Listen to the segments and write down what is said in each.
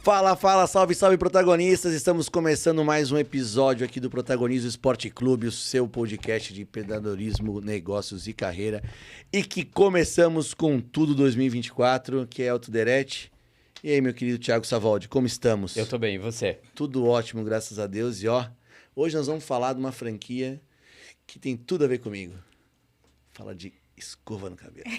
Fala, fala, salve, salve protagonistas! Estamos começando mais um episódio aqui do Protagonismo Esporte Clube, o seu podcast de empreendedorismo, negócios e carreira. E que começamos com tudo 2024, que é Elton Derete. E aí, meu querido Thiago Savoldi, como estamos? Eu tô bem, e você? Tudo ótimo, graças a Deus. E ó, hoje nós vamos falar de uma franquia que tem tudo a ver comigo. Fala de escova no cabelo.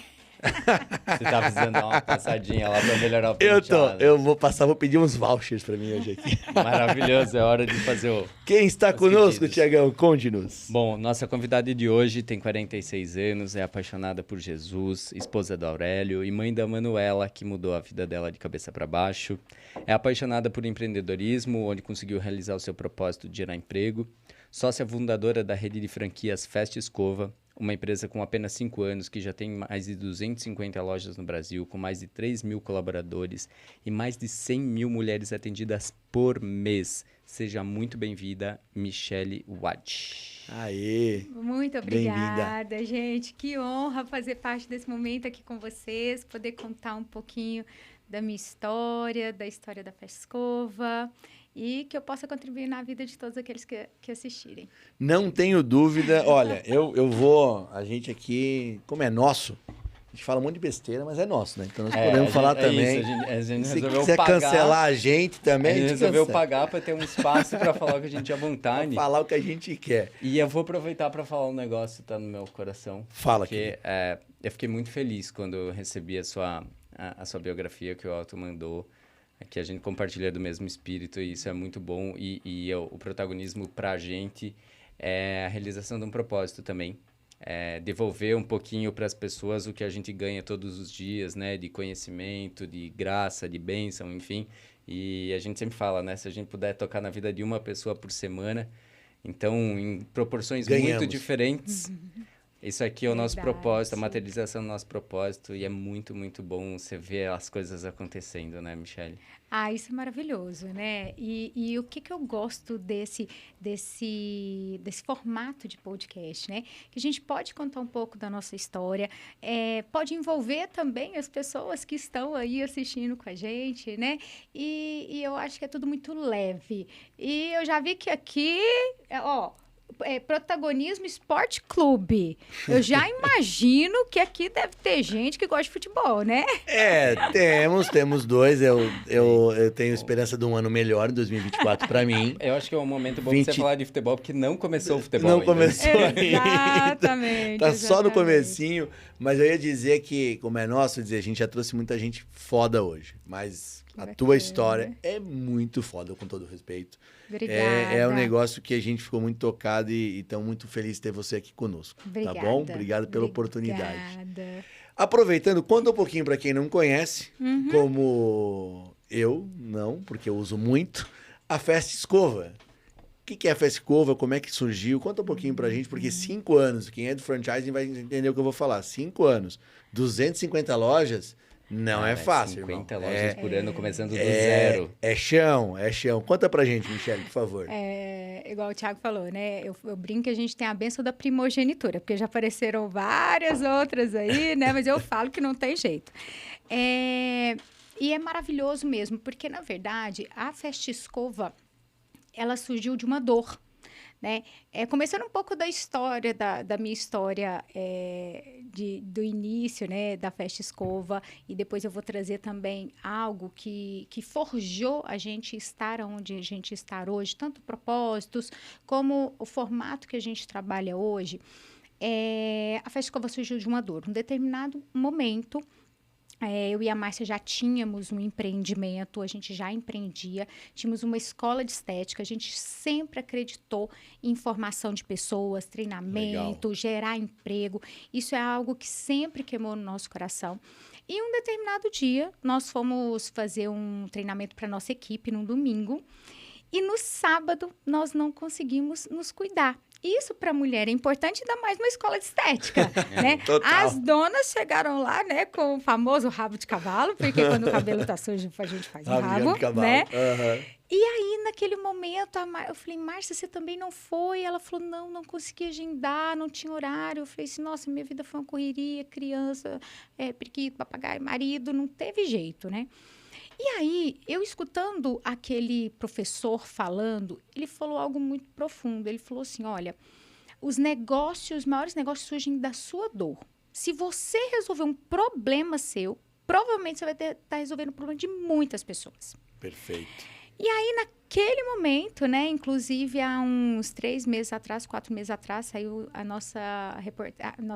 Você tá precisando dar uma passadinha lá pra melhorar o penteado. Eu vou pedir uns vouchers pra mim hoje aqui. Maravilhoso, é hora de fazer o... Quem está conosco, Thiagão? Conte-nos. Bom, nossa convidada de hoje tem 46 anos, é apaixonada por Jesus, esposa do Aurélio e mãe da Manuela, que mudou a vida dela de cabeça para baixo. É apaixonada por empreendedorismo, onde conseguiu realizar o seu propósito de gerar emprego. Sócia fundadora da rede de franquias Festa Escova, uma empresa com apenas 5 anos que já tem mais de 250 lojas no Brasil, com mais de 3 mil colaboradores e mais de 100 mil mulheres atendidas por mês. Seja muito bem-vinda, Michele Watt. Aê! Muito obrigada, gente. Que honra fazer parte desse momento aqui com vocês, poder contar um pouquinho da minha história, da história da Festa Escova, e que eu possa contribuir na vida de todos aqueles que assistirem. Não tenho dúvida. Olha, eu vou... A gente aqui, como é nosso, a gente fala um monte de besteira, mas é nosso, né? Então nós podemos falar também. Isso, a gente Se resolveu quiser pagar, cancelar a gente também, a gente resolveu cancela. pagar para ter um espaço para falar o que a gente tinha vontade. Falar o que a gente quer. E eu vou aproveitar para falar um negócio que tá no meu coração. Fala, porque eu fiquei muito feliz quando eu recebi a sua biografia que o Elton mandou. Que a gente compartilha do mesmo espírito e isso é muito bom. E o protagonismo para a gente é a realização de um propósito também. É devolver um pouquinho para as pessoas o que a gente ganha todos os dias, né? De conhecimento, de graça, de bênção, enfim. E a gente sempre fala, né? Se a gente puder tocar na vida de uma pessoa por semana, então em proporções muito diferentes... Isso aqui é o nosso propósito, a materialização do nosso propósito. E é muito, muito bom você ver as coisas acontecendo, né, Michele? Ah, isso é maravilhoso, né? E o que eu gosto desse formato de podcast, né? Que a gente pode contar um pouco da nossa história, pode envolver também as pessoas que estão aí assistindo com a gente, né? E eu acho que é tudo muito leve. E eu já vi que aqui, Protagonismo Esporte Clube. Eu já imagino que aqui deve ter gente que gosta de futebol, né? Temos dois. Eu tenho esperança de um ano melhor em 2024 para mim. Eu acho que é um momento bom pra você falar de futebol, porque não começou o futebol Não ainda. começou ainda. Exatamente. Tá só no comecinho. Mas eu ia dizer que, como é nosso, a gente já trouxe muita gente foda hoje. Mas a tua história é muito foda, com todo respeito. Obrigada. É um negócio que a gente ficou muito tocado e estamos muito felizes de ter você aqui conosco. Obrigada. Tá bom? Obrigado pela oportunidade. Obrigada. Aproveitando, conta um pouquinho para quem não conhece, como eu, não, porque eu uso muito, a Festa Escova. O que é a Festa Escova? Como é que surgiu? Conta um pouquinho pra gente, porque 5 anos, quem é do franchising vai entender o que eu vou falar. 5 anos, 250 lojas, não é fácil, 50 irmão. lojas por ano, começando do zero. É chão. Conta pra gente, Michele, por favor. Igual o Thiago falou, né? Eu brinco que a gente tem a bênção da primogenitura, porque já apareceram várias outras aí, né? Mas eu falo que não tem jeito. E é maravilhoso mesmo, porque, na verdade, a Festa Escova, ela surgiu de uma dor, né? Começando um pouco da história, da minha história do início, né, da Festa Escova, e depois eu vou trazer também algo que forjou a gente estar onde a gente está hoje, tanto propósitos como o formato que a gente trabalha hoje. A Festa Escova surgiu de uma dor. Num determinado momento, eu e a Márcia já tínhamos um empreendimento, a gente já empreendia, tínhamos uma escola de estética, a gente sempre acreditou em formação de pessoas, treinamento, Legal. Gerar emprego. Isso é algo que sempre queimou no nosso coração. E um determinado dia, nós fomos fazer um treinamento para nossa equipe num domingo, e no sábado nós não conseguimos nos cuidar. Isso para a mulher é importante, ainda mais numa escola de estética, né? Total. As donas chegaram lá, né, com o famoso rabo de cavalo, porque quando o cabelo tá sujo, a gente faz rabo, de cavalo. né? Uhum. E aí, naquele momento, eu falei, Márcia, você também não foi? Ela falou, não consegui agendar, não tinha horário. Eu falei assim, nossa, minha vida foi uma correria, criança, periquito, papagaio, marido, não teve jeito, né? E aí, eu escutando aquele professor falando, ele falou algo muito profundo. Ele falou assim, olha, os maiores negócios surgem da sua dor. Se você resolver um problema seu, provavelmente você vai estar resolvendo o problema de muitas pessoas. Perfeito. E aí, naquele momento, né, inclusive há uns 3 meses atrás, 4 meses atrás, saiu a nossa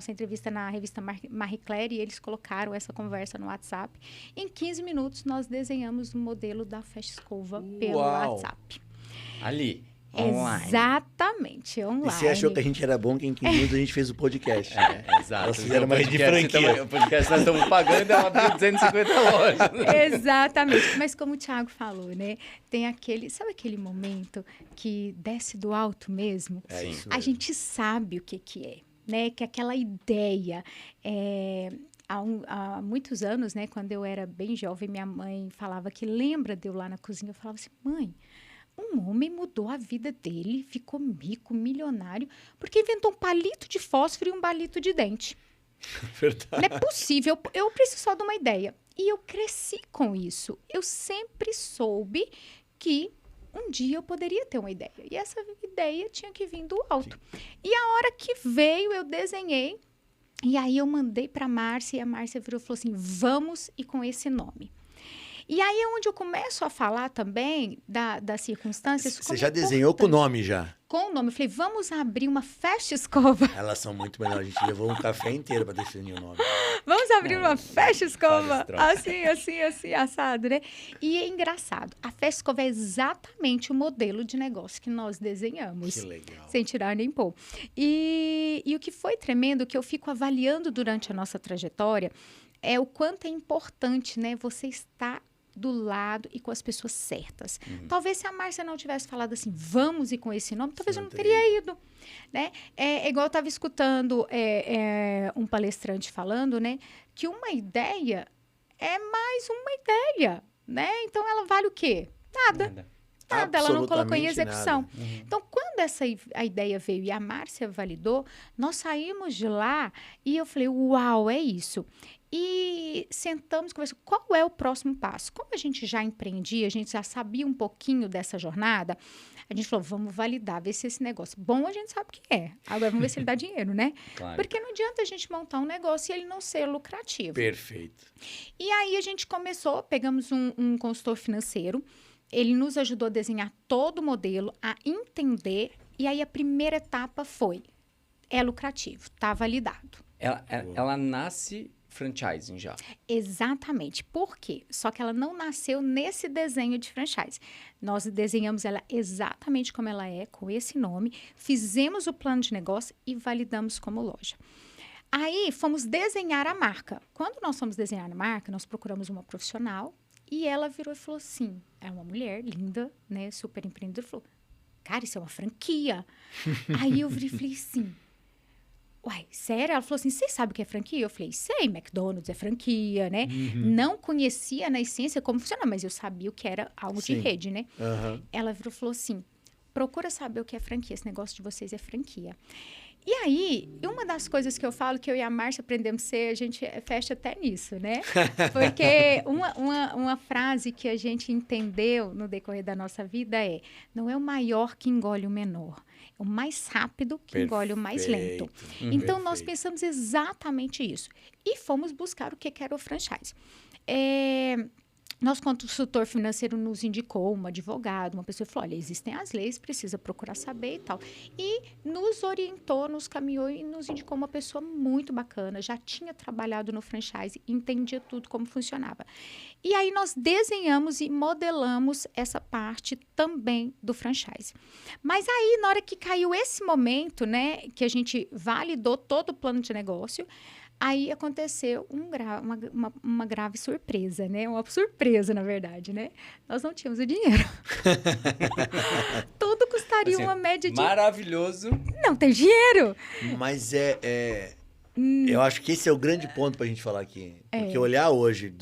entrevista na revista Marie Claire e eles colocaram essa conversa no WhatsApp. Em 15 minutos, nós desenhamos o modelo da Fecha Escova pelo WhatsApp. Ali, online. Exatamente, online. E você achou que a gente era bom que em 15 minutos a gente fez o podcast. Exato. Elas fizeram uma rede de franquia. O podcast nós estamos pagando, ela abriu 250 lojas. Exatamente. Mas como o Thiago falou, né? Tem sabe aquele momento que desce do alto mesmo? É isso A mesmo. gente sabe o que é, né? Que aquela ideia... Há muitos anos, né? Quando eu era bem jovem, minha mãe falava que lembra de eu lá na cozinha. Eu falava assim, mãe... Um homem mudou a vida dele, ficou rico, milionário, porque inventou um palito de fósforo e um palito de dente. Verdade. Não é possível. Eu preciso só de uma ideia. E eu cresci com isso. Eu sempre soube que um dia eu poderia ter uma ideia. E essa ideia tinha que vir do alto. Sim. E a hora que veio, eu desenhei. E aí eu mandei para a Márcia, e a Márcia virou e falou assim, vamos e com esse nome. E aí é onde eu começo a falar também das circunstâncias. Você já desenhou com o nome já? Com o nome. Eu falei, vamos abrir uma Fecha Escova. Elas são muito melhores. A gente levou um café inteiro para definir o nome. Vamos abrir uma Fecha Escova. Assim, assado, né? E é engraçado. A Fecha Escova é exatamente o modelo de negócio que nós desenhamos. Que legal. Sem tirar nem pôr. E o que foi tremendo, que eu fico avaliando durante a nossa trajetória, é o quanto é importante, né? Você estar do lado e com as pessoas certas. Talvez se a Márcia não tivesse falado assim, vamos ir com esse nome, talvez eu não teria ido, né? É igual eu estava escutando um palestrante falando, né? Que uma ideia é mais uma ideia, né? Então, ela vale o quê? Nada, ela não colocou em execução. Então, quando a ideia veio e a Márcia validou, nós saímos de lá e eu falei, uau, é isso. E sentamos e conversamos, qual é o próximo passo? Como a gente já empreendia, a gente já sabia um pouquinho dessa jornada, a gente falou, vamos validar, ver se esse negócio... Bom, a gente sabe o que é. Agora, vamos ver se ele dá dinheiro, né? Claro. Porque não adianta a gente montar um negócio e ele não ser lucrativo. Perfeito. E aí, a gente começou, pegamos um consultor financeiro, ele nos ajudou a desenhar todo o modelo, a entender, e aí a primeira etapa foi, é lucrativo, está validado. Ela nasce... franchising já. Exatamente. Por quê? Só que ela não nasceu nesse desenho de franchise. Nós desenhamos ela exatamente como ela é, com esse nome, fizemos o plano de negócio e validamos como loja. Aí, fomos desenhar a marca. Quando nós fomos desenhar a marca, nós procuramos uma profissional e ela virou e falou assim, é uma mulher linda, né, super empreendedora, falou, cara, isso é uma franquia. Aí eu virei e falei assim, uai, sério? Ela falou assim, você sabe o que é franquia? Eu falei, sei, McDonald's é franquia, né? Não conhecia na essência como funciona, mas eu sabia o que era algo de rede, né? Ela virou e falou assim, procura saber o que é franquia, esse negócio de vocês é franquia. E aí, uma das coisas que eu falo, que eu e a Márcia aprendemos a ser, a gente fecha até nisso, né? Porque uma frase que a gente entendeu no decorrer da nossa vida é, não é o maior que engole o menor, é o mais rápido que engole o mais lento. Então, nós pensamos exatamente isso. E fomos buscar o que era o franchise. Nosso consultor financeiro nos indicou um advogado, uma pessoa falou, olha, existem as leis, precisa procurar saber e tal. E nos orientou, nos caminhou e nos indicou uma pessoa muito bacana, já tinha trabalhado no franchise, entendia tudo como funcionava. E aí nós desenhamos e modelamos essa parte também do franchise. Mas aí, na hora que caiu esse momento, né, que a gente validou todo o plano de negócio, aí aconteceu uma grave surpresa, né? Uma surpresa, na verdade, né? Nós não tínhamos o dinheiro. Tudo custaria assim, uma média de... Maravilhoso. Não tem dinheiro. Mas eu acho que esse é o grande ponto pra gente falar aqui. Porque olhar hoje,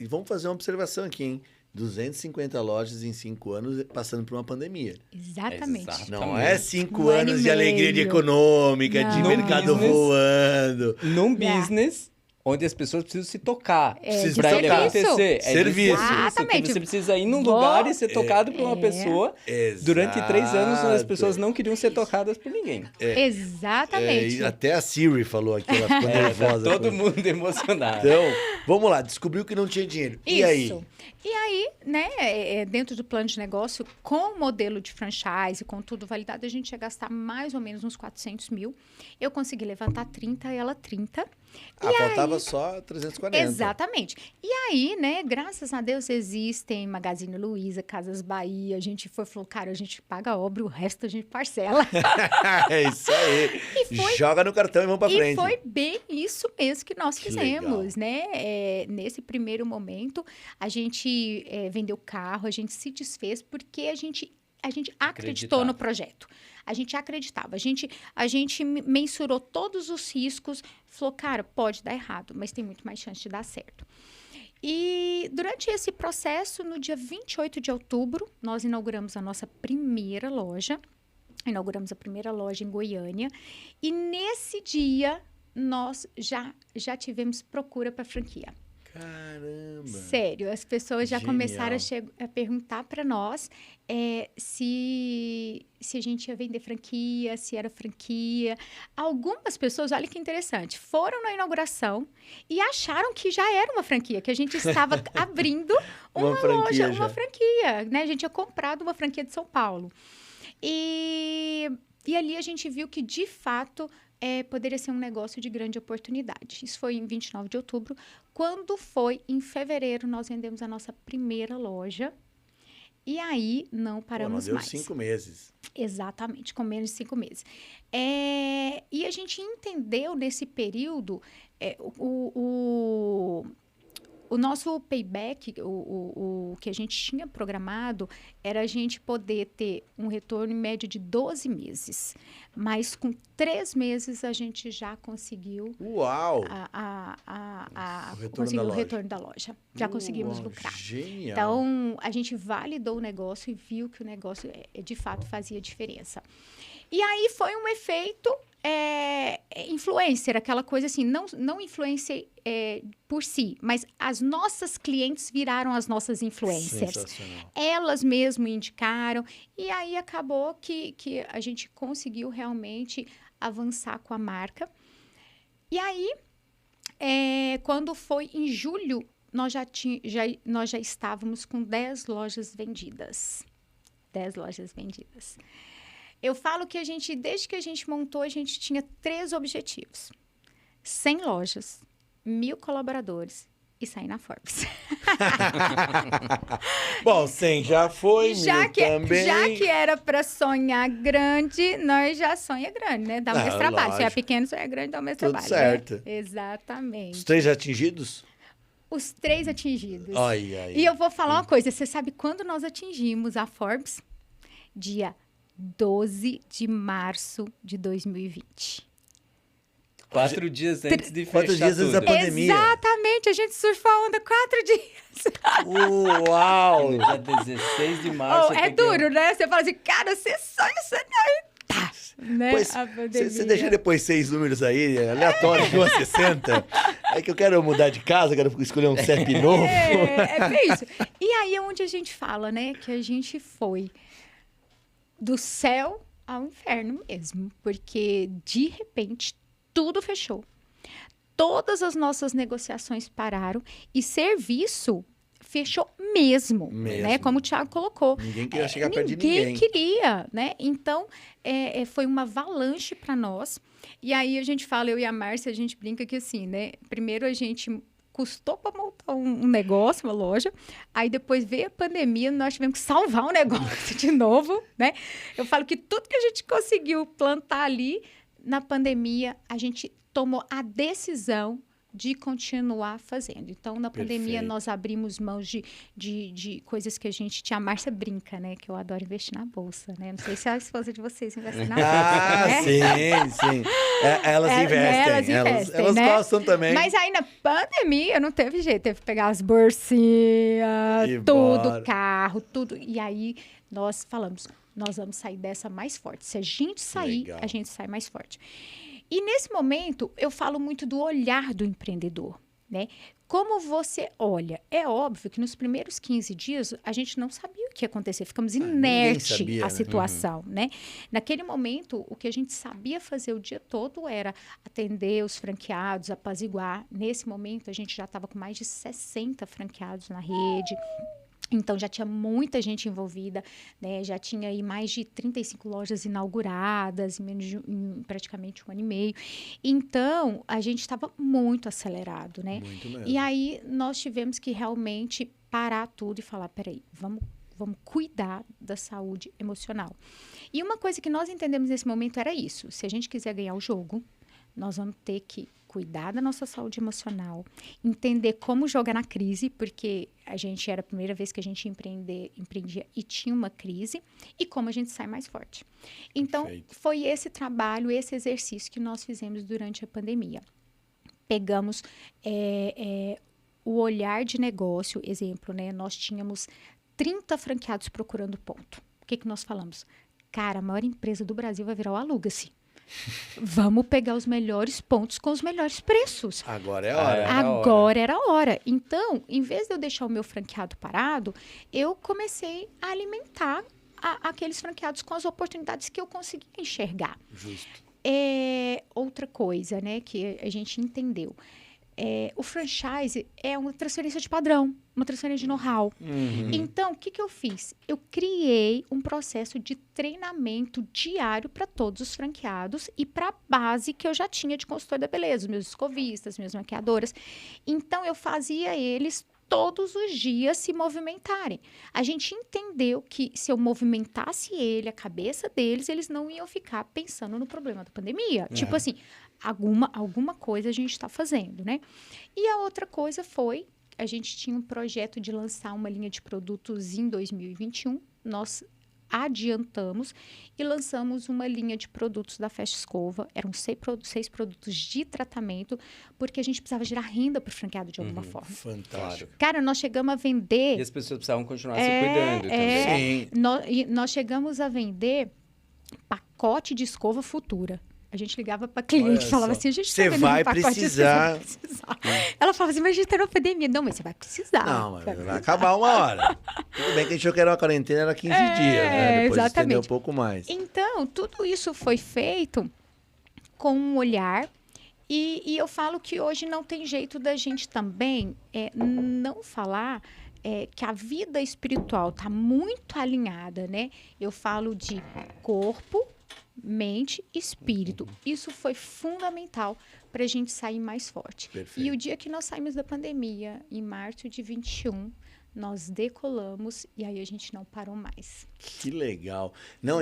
e vamos fazer uma observação aqui, hein? 250 lojas em 5 anos passando por uma pandemia. Exatamente. Não é 5 anos de alegria econômica, de mercado voando. Num business onde as pessoas precisam se tocar. Precisa Para ele tocar. acontecer. Serviço. Exatamente. Que você precisa ir num lugar e ser tocado por uma pessoa. Durante 3 anos, as pessoas não queriam ser tocadas por ninguém. Exatamente. E até a Siri falou aqui, ela ficou nervosa. Todo mundo emocionado. Então, vamos lá, descobriu que não tinha dinheiro. E aí? Isso. E aí, né, dentro do plano de negócio, com o modelo de franchise, com tudo validado, a gente ia gastar mais ou menos uns 400 mil. Eu consegui levantar 30, ela 30. Faltava só 340. Exatamente. E aí, né, graças a Deus existem Magazine Luiza, Casas Bahia, a gente falou, cara, a gente paga a obra, o resto a gente parcela. É isso aí. Joga no cartão e vamos pra frente. E foi bem isso mesmo que nós fizemos, legal. né? Nesse primeiro momento, a gente vendeu carro, a gente se desfez porque a gente acreditou no projeto. A gente acreditava. A gente mensurou todos os riscos, falou, cara, pode dar errado, mas tem muito mais chance de dar certo. E durante esse processo, no dia 28 de outubro, nós inauguramos a nossa primeira loja. Inauguramos a primeira loja em Goiânia. E nesse dia, nós já tivemos procura para franquia. Caramba! Sério, as pessoas já Genial. começaram a perguntar para nós se a gente ia vender franquia, se era franquia. Algumas pessoas, olha que interessante, foram na inauguração e acharam que já era uma franquia, que a gente estava abrindo uma franquia loja, já. uma franquia, né? A gente tinha comprado uma franquia de São Paulo. E ali a gente viu que, de fato, poderia ser um negócio de grande oportunidade. Isso foi em 29 de outubro. Quando foi em fevereiro, nós vendemos a nossa primeira loja. E aí, não paramos deu mais. 5 meses. Exatamente, com menos de 5 meses. E a gente entendeu nesse período o nosso payback, o que a gente tinha programado, era a gente poder ter um retorno em média de 12 meses. Mas com 3 meses a gente já conseguiu Uau! conseguiu o retorno da loja. Já conseguimos lucrar. Genial. Então, a gente validou o negócio e viu que o negócio, de fato, fazia diferença. E aí, foi um efeito influencer, aquela coisa assim, não influencer por si, mas as nossas clientes viraram as nossas influencers. Sensacional. Elas mesmo indicaram, e aí acabou que a gente conseguiu realmente avançar com a marca. E aí, quando foi em julho, nós já estávamos com 10 lojas vendidas. 10 lojas vendidas. Eu falo que desde que a gente montou, a gente tinha 3 objetivos. 100 lojas, 1.000 colaboradores e sair na Forbes. Bom, 100 já foi, 1.000 também. Já que era para sonhar grande, nós já sonha grande, né? Dá mais trabalho. Lógico. Se é pequeno, sonha grande, dá mais Tudo trabalho. certo. Né? Exatamente. Os 3 já atingidos? Os 3 atingidos. Ai. E eu vou falar uma coisa. Você sabe quando nós atingimos a Forbes? Dia 12 de março de 2020. 4 dias antes de 4 fechar dias antes da tudo. pandemia. Exatamente, a gente surfou a onda 4 dias. Uau! No dia 16 de março. Duro, né? Você fala assim, cara, você sonha, você não... Tá, né? Pois, A pandemia. você deixa depois 6 números aí, aleatório, de 1 a 60. É que eu quero mudar de casa, quero escolher um CEP novo. É bem isso. E aí é onde a gente fala, né? Que a gente foi do céu ao inferno mesmo. Porque, de repente, tudo fechou. Todas as nossas negociações pararam e serviço fechou mesmo. Né? Como o Thiago colocou. Ninguém queria chegar perto de ninguém. Ninguém queria, né? Então, foi uma avalanche para nós. E aí a gente fala, eu e a Márcia, a gente brinca que assim, né? Primeiro a gente custou para montar um negócio, uma loja. Aí depois veio a pandemia, nós tivemos que salvar o negócio de novo, né? Eu falo que tudo que a gente conseguiu plantar ali, na pandemia, a gente tomou a decisão de continuar fazendo. Então, na pandemia, nós abrimos mãos de coisas que a gente tinha. A Márcia brinca, né? Que eu adoro investir na bolsa, né? Não sei se a esposa de vocês investe na bolsa, né? Sim. Elas investem. Elas né? gostam também. Mas aí, na pandemia, não teve jeito. Teve que pegar as bolsinhas, tudo, carro, tudo. E aí, nós falamos, nós vamos sair dessa mais forte. Se a gente sair, a gente sai mais forte. E nesse momento, eu falo muito do olhar do empreendedor, né? Como você olha? É óbvio que nos primeiros 15 dias, a gente não sabia o que ia acontecer. Ficamos inerte sabia, à né? situação, né? Naquele momento, o que a gente sabia fazer o dia todo era atender os franqueados, apaziguar. Nesse momento, a gente já estava com mais de 60 franqueados na rede. Então, já tinha muita gente envolvida, né? Já tinha aí mais de 35 lojas inauguradas em praticamente 1 ano e meio. Então, a gente estava muito acelerado, né? Muito mesmo. E aí, nós tivemos que realmente parar tudo e falar, peraí, vamos cuidar da saúde emocional. E uma coisa que nós entendemos nesse momento era isso. Se a gente quiser ganhar o jogo, nós vamos ter que cuidar da nossa saúde emocional, entender como jogar na crise, porque a gente era a primeira vez que a gente empreendia e tinha uma crise, e como a gente sai mais forte. Então, Perfeito. foi esse trabalho, esse exercício que nós fizemos durante a pandemia. Pegamos o olhar de negócio, exemplo, né? Nós tínhamos 30 franqueados procurando ponto. O que nós falamos? Cara, a maior empresa do Brasil vai virar o Aluga-se. Vamos pegar os melhores pontos com os melhores preços. Agora é a hora. Agora era a hora. Então, em vez de eu deixar o meu franqueado parado, eu comecei a alimentar aqueles franqueados com as oportunidades que eu conseguia enxergar. Justo. Outra coisa, né, que a gente entendeu. O franchise é uma transferência de padrão, uma transferência de know-how. Então, o que eu fiz? Eu criei um processo de treinamento diário para todos os franqueados e para a base que eu já tinha de consultor da beleza, os meus escovistas, minhas maquiadoras. Então, eu fazia eles todos os dias se movimentarem. A gente entendeu que se eu movimentasse a cabeça deles, eles não iam ficar pensando no problema da pandemia. Tipo assim, alguma coisa a gente está fazendo, né? E a outra coisa foi, a gente tinha um projeto de lançar uma linha de produtos em 2021. Nós adiantamos e lançamos uma linha de produtos da Festa Escova. Eram 6 produtos de tratamento, porque a gente precisava gerar renda para o franqueado de alguma forma. Fantástico. Cara, nós chegamos a vender... E as pessoas precisavam continuar se cuidando também. Sim. Nós chegamos a vender pacote de escova Futura. A gente ligava para cliente e falava assim, a gente Você vai precisar. Ela falava assim, mas a gente tá na pandemia. Não, mas você vai precisar. Não, mas vai acabar uma hora. Tudo bem que a gente achou que era uma quarentena, era 15 dias, né? Depois estendeu um pouco mais. Então, tudo isso foi feito com um olhar. E eu falo que hoje não tem jeito da gente também não falar que a vida espiritual está muito alinhada, né? Eu falo de corpo, mente e espírito. Isso foi fundamental para a gente sair mais forte. Perfeito. E o dia que nós saímos da pandemia, em março de 21, nós decolamos e aí a gente não parou mais. Que legal. Não,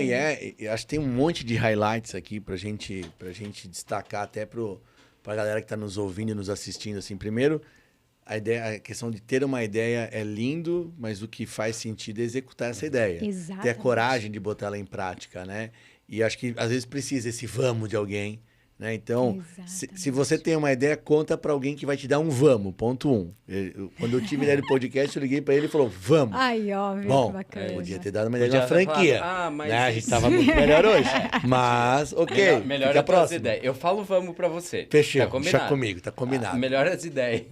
acho que tem um monte de highlights aqui pra gente destacar até pra galera que tá nos ouvindo e nos assistindo, assim. Primeiro, a questão de ter uma ideia é lindo, mas o que faz sentido é executar essa ideia. Exatamente. Ter a coragem de botar ela em prática, né? E acho que às vezes precisa esse vamos de alguém, né? Então, se você tem uma ideia, conta para alguém que vai te dar um vamos, ponto 1. Quando eu tive ideia do podcast, eu liguei para ele e falou, vamos. Ai, ó, bom, bacana. podia ter dado uma ideia de uma franquia. Mas né? A gente tava muito melhor hoje. Mas, ok. Melhor fica as próximo. ideias. Eu falo vamos para você. Fechou, Tá combinado. deixa comigo, tá combinado. Melhor as ideias.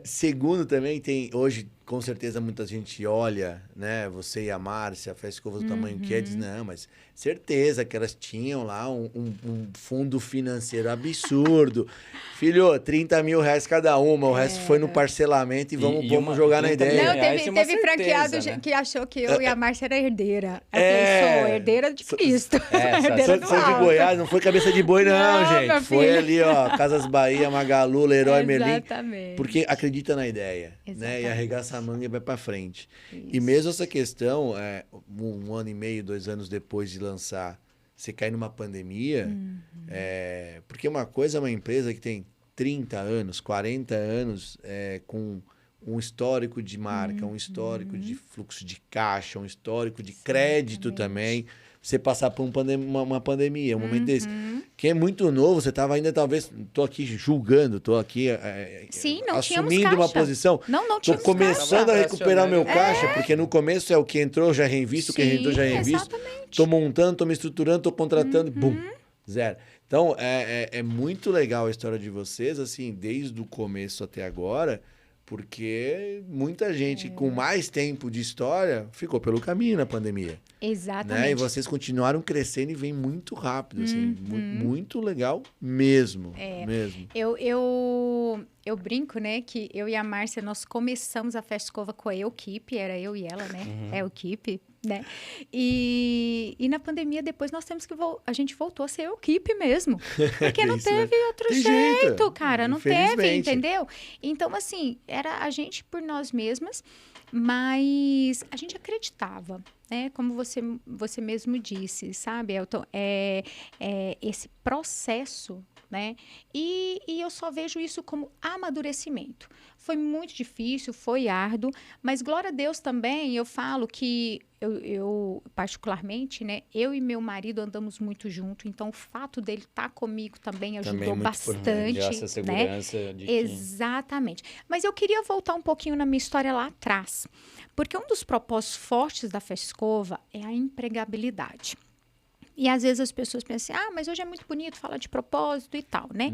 Segundo também, hoje, com certeza, muita gente olha, né? Você e a Márcia, a Festa Escova do tamanho que é, diz, não, mas certeza que elas tinham lá um fundo financeiro absurdo. Filho, R$30 mil cada uma, o resto foi no parcelamento e vamos jogar na ideia. Não, teve certeza, franqueado né? que achou que eu e a Márcia era herdeira. Eu falei, sou herdeira de Cristo. Herdeira do Sou de alto. Goiás, não foi cabeça de boi, não, Não, meu gente. Foi filho. ali, ó, Casas Bahia, Magalu, Leroy Merlin. Exatamente. Porque acredita na ideia, né? E Exatamente. arregaça a manga e vai pra frente. Isso. E mesmo essa questão, 1 ano e meio, 2 anos depois de lançar, você cai numa pandemia, porque uma coisa é uma empresa que tem 30 anos, 40 anos, com um histórico de marca, um histórico de fluxo de caixa, um histórico de crédito também. você passar por uma pandemia, um momento desse. Que é muito novo, você estava ainda, talvez, tô aqui julgando, tô aqui Sim, não assumindo uma posição. Não tô tínhamos começando caixa. a recuperar meu caixa, porque no começo é o que entrou, já reinvisto, o que entrou, já reinvisto. Exatamente. Tô montando, tô me estruturando, tô contratando, bum, zero. Então, é muito legal a história de vocês, assim, desde o começo até agora, porque muita gente com mais tempo de história ficou pelo caminho na pandemia. Exatamente. Né? E vocês continuaram crescendo e vem muito rápido, assim, muito legal mesmo, mesmo. Eu brinco, né, que eu e a Márcia, nós começamos a Festa Escova com a Equipe, era eu e ela, né, é Equipe, né, e na pandemia depois nós temos que, a gente voltou a ser Equipe mesmo, porque não teve outro jeito, cara, não teve, entendeu? Então, assim, era a gente por nós mesmas, mas a gente acreditava, né? Como você mesmo disse, sabe, Elton? Esse processo, né? E eu só vejo isso como amadurecimento. Foi muito difícil, foi árduo, mas glória a Deus também, eu falo que eu particularmente, né? Eu e meu marido andamos muito junto, então o fato dele estar comigo também ajudou bastante. Deu essa segurança, né? de que... Exatamente. Mas eu queria voltar um pouquinho na minha história lá atrás, porque um dos propósitos fortes da Festa Escova é a empregabilidade. E às vezes as pessoas pensam assim, mas hoje é muito bonito falar de propósito e tal, né?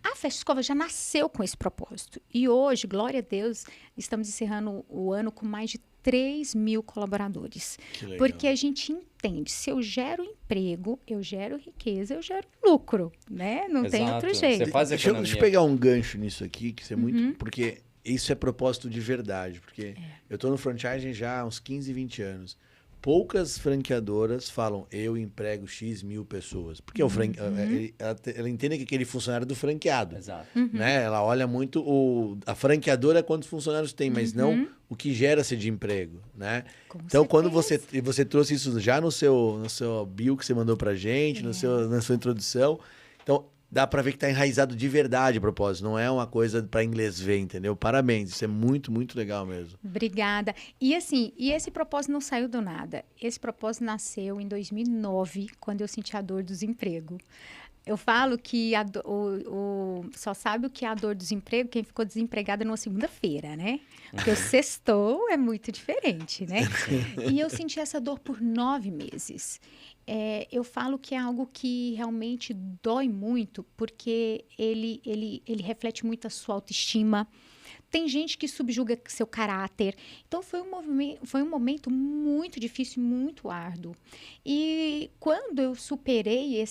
A Festa Escova já nasceu com esse propósito. E hoje, glória a Deus, estamos encerrando o ano com mais de 3.000 colaboradores. Porque a gente entende, se eu gero emprego, eu gero riqueza, eu gero lucro, né? Não tem outro jeito. Você faz Deixa eu pegar um gancho nisso aqui, que isso é muito... Porque isso é propósito de verdade. Porque eu tô no franchising já há uns 15, 20 anos. Poucas franqueadoras falam, eu emprego X mil pessoas. Porque ela entende que aquele funcionário é do franqueado. Exato. Né? Ela olha muito a franqueadora quantos funcionários tem, mas não o que gera-se de emprego. Né? Então, quando você trouxe isso já no seu bio que você mandou pra gente, na sua introdução, então dá pra ver que tá enraizado de verdade o propósito. Não é uma coisa para inglês ver, entendeu? Parabéns, isso é muito, muito legal mesmo. Obrigada. E assim, esse propósito não saiu do nada. Esse propósito nasceu em 2009, quando eu senti a dor do desemprego. Eu falo que só sabe o que é a dor do desemprego quem ficou desempregada numa segunda-feira, né? Porque o sextou é muito diferente, né? E eu senti essa dor por 9 meses. Eu falo que é algo que realmente dói muito, porque ele reflete muito a sua autoestima. Tem gente que subjuga seu caráter. Então, foi um momento muito difícil, muito árduo. E quando eu superei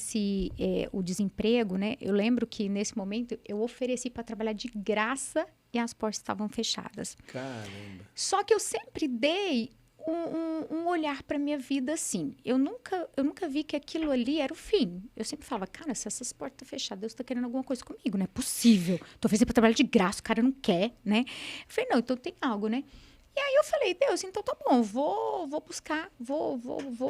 o desemprego, né? Eu lembro que, nesse momento, eu ofereci para trabalhar de graça e as portas estavam fechadas. Caramba. Só que eu sempre dei um olhar para minha vida assim. Eu nunca vi que aquilo ali era o fim. Eu sempre falava, cara, se essas portas estão fechadas, Deus está querendo alguma coisa comigo, não é possível. Tô oferecendo para trabalhar de graça, o cara não quer, né? Eu falei, não, então tem algo, né? E aí eu falei, Deus, então tá bom, vou buscar, vou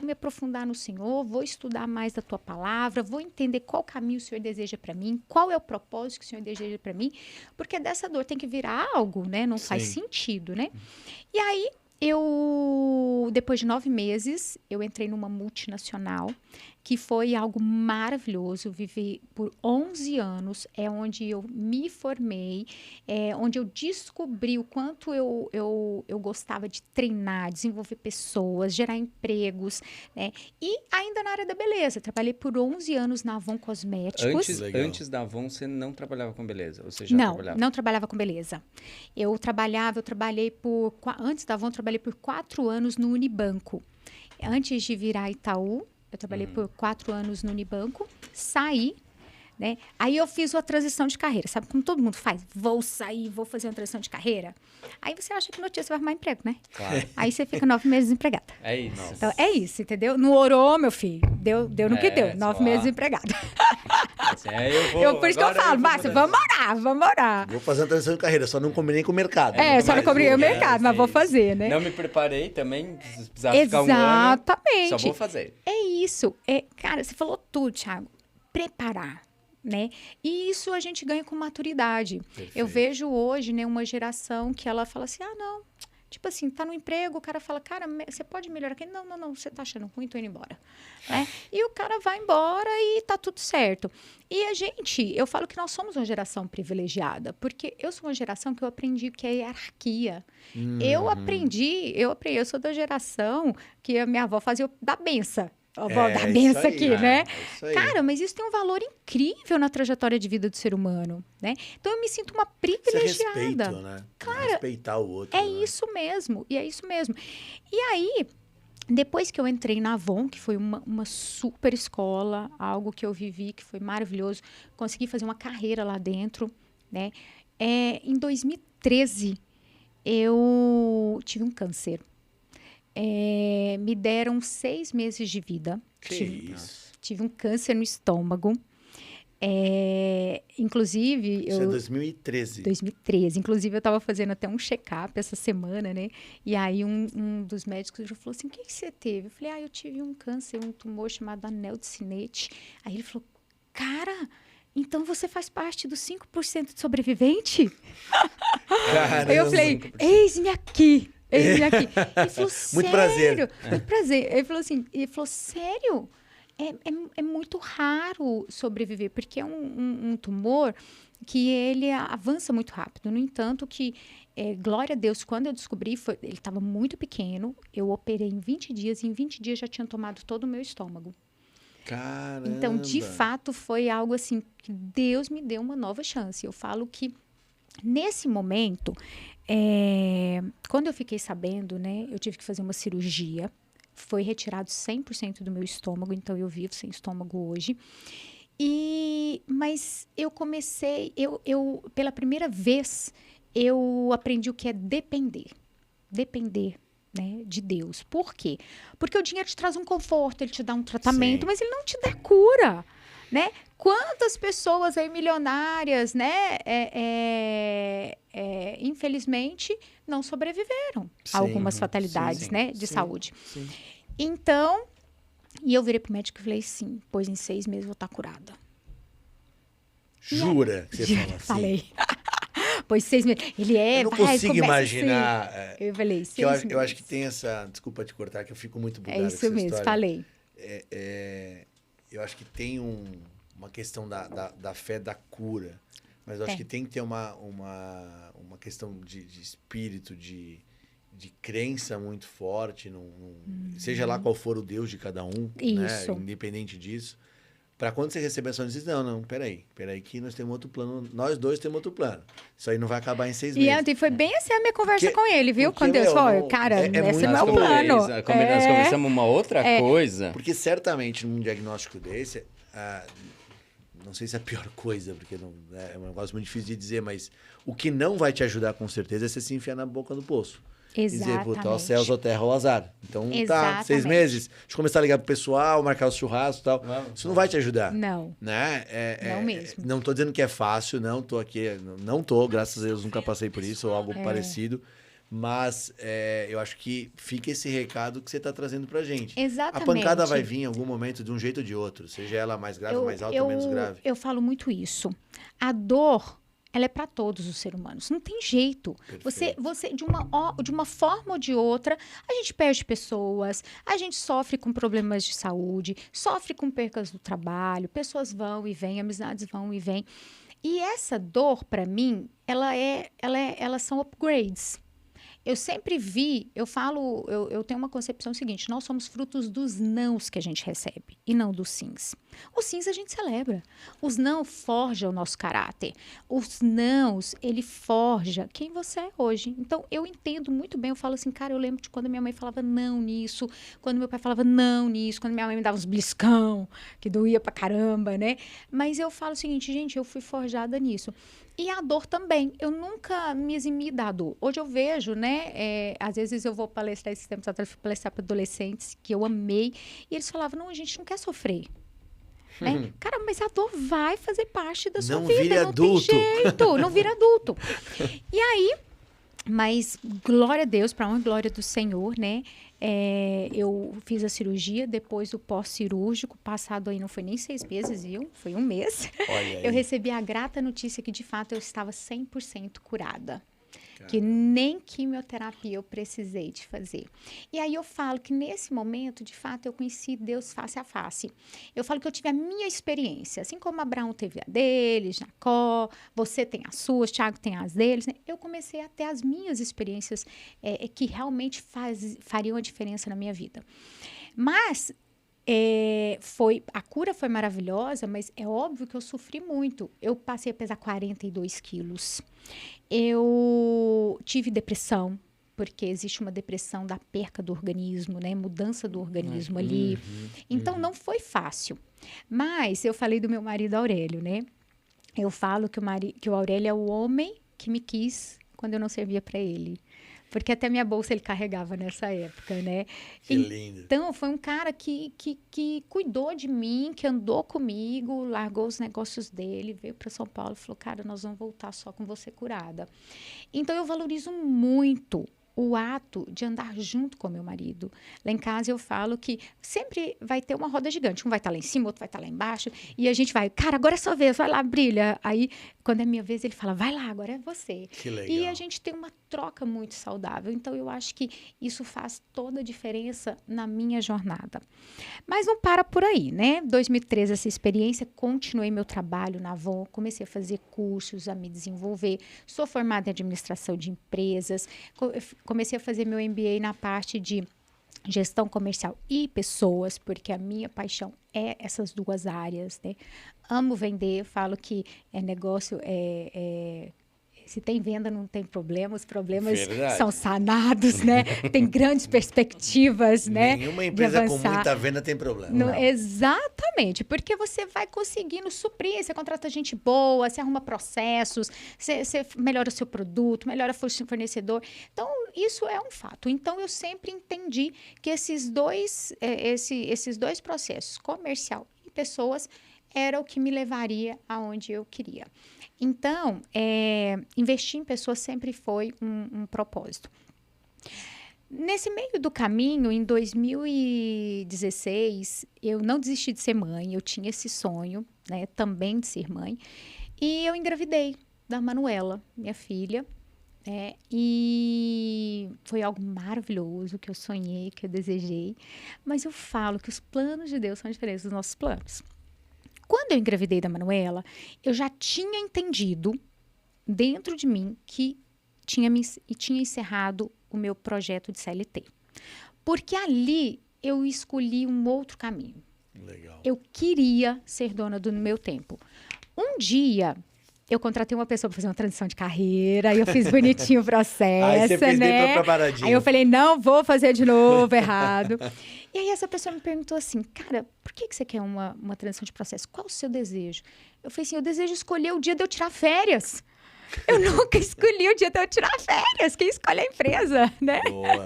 me aprofundar no Senhor, vou estudar mais da tua palavra, vou entender qual caminho o Senhor deseja para mim, qual é o propósito que o Senhor deseja para mim, porque dessa dor tem que virar algo, né? Não faz sentido, né? E aí, depois de 9 meses, eu entrei numa multinacional, que foi algo maravilhoso. Eu vivi por 11 anos, onde eu me formei, onde eu descobri o quanto eu gostava de treinar, desenvolver pessoas, gerar empregos, né? E ainda na área da beleza. Trabalhei por 11 anos na Avon Cosméticos. Antes da Avon, você não trabalhava com beleza? Ou você já trabalhava? Não trabalhava com beleza. Antes da Avon, eu trabalhei por 4 anos no Unibanco. Antes de virar Itaú, eu trabalhei por 4 anos no Unibanco, saí, né? Aí eu fiz uma transição de carreira. Sabe como todo mundo faz? Vou sair, vou fazer uma transição de carreira. Aí você acha que no dia você vai arrumar emprego, né? Claro. Aí você fica 9 meses desempregada. É isso. Então, é isso, entendeu? Não orou, meu filho. Deu no que deu. 9 meses desempregada. Assim, Por isso que eu falo, Márcia, vamos orar. Vou fazer uma transição de carreira, só não combinei com o mercado. Só não combinei o mercado, mas vou fazer, né? Não me preparei também, se precisar ficar um ano, Exatamente. só vou fazer. É isso. Cara, você falou tudo, Thiago. Preparar, né? E isso a gente ganha com maturidade. Perfeito. Eu vejo hoje, né, uma geração que ela fala assim, não, Tipo assim, tá no emprego, o cara fala, cara, você pode melhorar aqui? Não, você tá achando ruim, tô indo embora. Né? E o cara vai embora e tá tudo certo. E eu falo que nós somos uma geração privilegiada, porque eu sou uma geração que eu aprendi o que é hierarquia. Eu sou da geração que a minha avó fazia da benção. A avó da benção aqui, né? Cara, mas isso tem um valor incrível na trajetória de vida do ser humano, né? Então, eu me sinto uma privilegiada. Isso é respeito, né? Claro, respeitar o outro. É isso mesmo, e é isso mesmo. E aí, depois que eu entrei na Avon, que foi uma super escola, algo que eu vivi, que foi maravilhoso, consegui fazer uma carreira lá dentro, né? Em 2013, eu tive um câncer. Me deram 6 meses de vida. Tive um câncer no estômago. Inclusive... Isso é 2013. 2013. Inclusive, eu estava fazendo até um check-up essa semana, né? E aí, um dos médicos já falou assim, o que você teve? Eu falei, eu tive um câncer, um tumor chamado anel de Sinnett. Aí ele falou, cara... Então, você faz parte dos 5% de sobrevivente? Aí eu falei, eis-me aqui. Ele falou, sério? Muito prazer. Muito prazer. Ele falou, sério? É muito raro sobreviver, porque é um tumor que ele avança muito rápido. No entanto, glória a Deus, quando eu descobri, ele estava muito pequeno, eu operei em 20 dias, e em 20 dias já tinha tomado todo o meu estômago. Caramba. Então, de fato, foi algo assim, que Deus me deu uma nova chance. Eu falo que, nesse momento, quando eu fiquei sabendo, né, eu tive que fazer uma cirurgia, foi retirado 100% do meu estômago, então eu vivo sem estômago hoje. Mas eu comecei, pela primeira vez, eu aprendi o que é depender. Depender, né, de Deus. Por quê? Porque o dinheiro te traz um conforto, ele te dá um tratamento, mas ele não te dá cura, né? Quantas pessoas aí milionárias, né, infelizmente, não sobreviveram a algumas fatalidades, né, de saúde. Sim. Então, e eu virei pro médico e falei assim, pois em 6 meses eu vou estar curada. Jura que você fala assim? Falei. Pois 6 meses. Eu não consigo imaginar. Assim. Eu falei, 6 meses. Eu acho que tem essa... Desculpa te cortar, que eu fico muito bugado com essa história. É isso mesmo, falei. Eu acho que tem uma questão da fé da cura. Mas eu acho que tem que ter uma questão de espírito, de crença muito forte, seja lá qual for o Deus de cada um, né? Independente disso. Para quando você receber a sua notícia, não, peraí que nós temos outro plano, nós dois temos outro plano. Isso aí não vai acabar em 6 meses. E foi bem assim a minha conversa com ele, viu? Quando Deus falou, cara, esse é o meu plano. Nós conversamos uma outra coisa. Porque certamente num diagnóstico desse, não sei se é a pior coisa, porque é um negócio muito difícil de dizer, mas o que não vai te ajudar com certeza é você se enfiar na boca do poço. Exatamente. Dizer, puta, céus ou terra ou azar. Então, tá, 6 meses. Deixa eu começar a ligar pro pessoal, marcar os churrascos e tal. Isso não vai te ajudar. Não. Né? Não mesmo. Não tô dizendo que é fácil, não tô aqui. Não tô, graças a Deus, nunca passei por isso ou algo parecido. Mas eu acho que fica esse recado que você tá trazendo pra gente. Exatamente. A pancada vai vir em algum momento de um jeito ou de outro. Seja ela mais grave, mais alta ou menos grave. Eu falo muito isso. A dor... ela é para todos os seres humanos. Não tem jeito. Você de uma forma ou de outra, a gente perde pessoas, a gente sofre com problemas de saúde, sofre com percas do trabalho, pessoas vão e vêm, amizades vão e vêm. E essa dor, para mim, elas são upgrades. Eu sempre vi, eu tenho uma concepção seguinte, nós somos frutos dos nãos que a gente recebe e não dos sims. Os sims a gente celebra. Os não forjam o nosso caráter. Os nãos, ele forja quem você é hoje. Então, eu entendo muito bem, eu falo assim, cara, eu lembro de quando minha mãe falava não nisso, quando meu pai falava não nisso, quando minha mãe me dava uns beliscão, que doía pra caramba, né? Mas eu falo o seguinte, gente, eu fui forjada nisso. E a dor também. Eu nunca me eximi da dor. Hoje eu vejo, né? Às vezes eu vou palestrar esses tempos atrás, palestrar para adolescentes que eu amei. E eles falavam, não, a gente não quer sofrer. Né? Cara, mas a dor vai fazer parte da sua vida. Vira adulto. Tem jeito, não vira adulto. E aí, mas glória a Deus, para honra e glória do Senhor, né? Eu fiz a cirurgia, depois do pós-cirúrgico, passado aí não foi nem 6 meses, viu? Foi 1 mês. Eu recebi a grata notícia que, de fato, eu estava 100% curada. que nem quimioterapia eu precisei de fazer. E aí eu falo que nesse momento, de fato, eu conheci Deus face a face. Eu falo que eu tive a minha experiência, assim como Abraão teve a dele, Jacó, você tem as suas, Tiago tem as deles, né? Eu comecei a ter as minhas experiências que realmente fariam a diferença na minha vida. Mas a cura foi maravilhosa, mas é óbvio que eu sofri muito. Eu passei a pesar 42 quilos. Eu tive depressão, porque existe uma depressão da perca do organismo, né? Mudança do organismo ali. Então, não foi fácil. Mas eu falei do meu marido Aurélio, né? Eu falo que o Aurélio é o homem que me quis quando eu não servia para ele. Porque até minha bolsa ele carregava nessa época, né? Que lindo. Então, foi um cara que cuidou de mim, que andou comigo, largou os negócios dele, veio para São Paulo e falou, cara, nós vamos voltar só com você curada. Então, eu valorizo muito o ato de andar junto com meu marido. Lá em casa eu falo que sempre vai ter uma roda gigante. Um vai estar lá em cima, outro vai estar lá embaixo. E a gente vai, cara, agora é sua vez, vai lá, brilha. Aí, quando é minha vez, ele fala, vai lá, agora é você. Que legal. E a gente tem uma troca muito saudável. Então, eu acho que isso faz toda a diferença na minha jornada. Mas não para por aí, né? 2013, essa experiência, continuei meu trabalho na Avon, comecei a fazer cursos, a me desenvolver. Sou formada em administração de empresas, comecei a fazer meu MBA na parte de gestão comercial e pessoas, porque a minha paixão é essas duas áreas, né? Amo vender, falo que negócio se tem venda, não tem problema, os problemas são sanados, né? Tem grandes perspectivas, né? Nenhuma empresa com muita venda tem problema. Exatamente, porque você vai conseguindo suprir, você contrata gente boa, você arruma processos, você melhora o seu produto, melhora o fornecedor. Então, isso é um fato. Então, eu sempre entendi que esses dois processos, comercial e pessoas, era o que me levaria aonde eu queria. Então, investir em pessoas sempre foi um propósito. Nesse meio do caminho, em 2016, eu não desisti de ser mãe, eu tinha esse sonho, né, também de ser mãe, e eu engravidei da Manuela, minha filha, e foi algo maravilhoso que eu sonhei, que eu desejei, mas eu falo que os planos de Deus são diferentes dos nossos planos. Quando eu engravidei da Manuela, eu já tinha entendido dentro de mim que tinha encerrado o meu projeto de CLT. Porque ali eu escolhi um outro caminho. Legal. Eu queria ser dona do meu tempo. Um dia, eu contratei uma pessoa para fazer uma transição de carreira, eu fiz bonitinho o processo, aí você fez né? bem preparadinho. Aí eu falei, não vou fazer de novo, errado. E aí essa pessoa me perguntou assim, cara, por que você quer uma transição de processo? Qual o seu desejo? Eu falei assim, eu desejo escolher o dia de eu tirar férias. Eu nunca escolhi o dia de eu tirar férias. Quem escolhe é a empresa, né? Boa.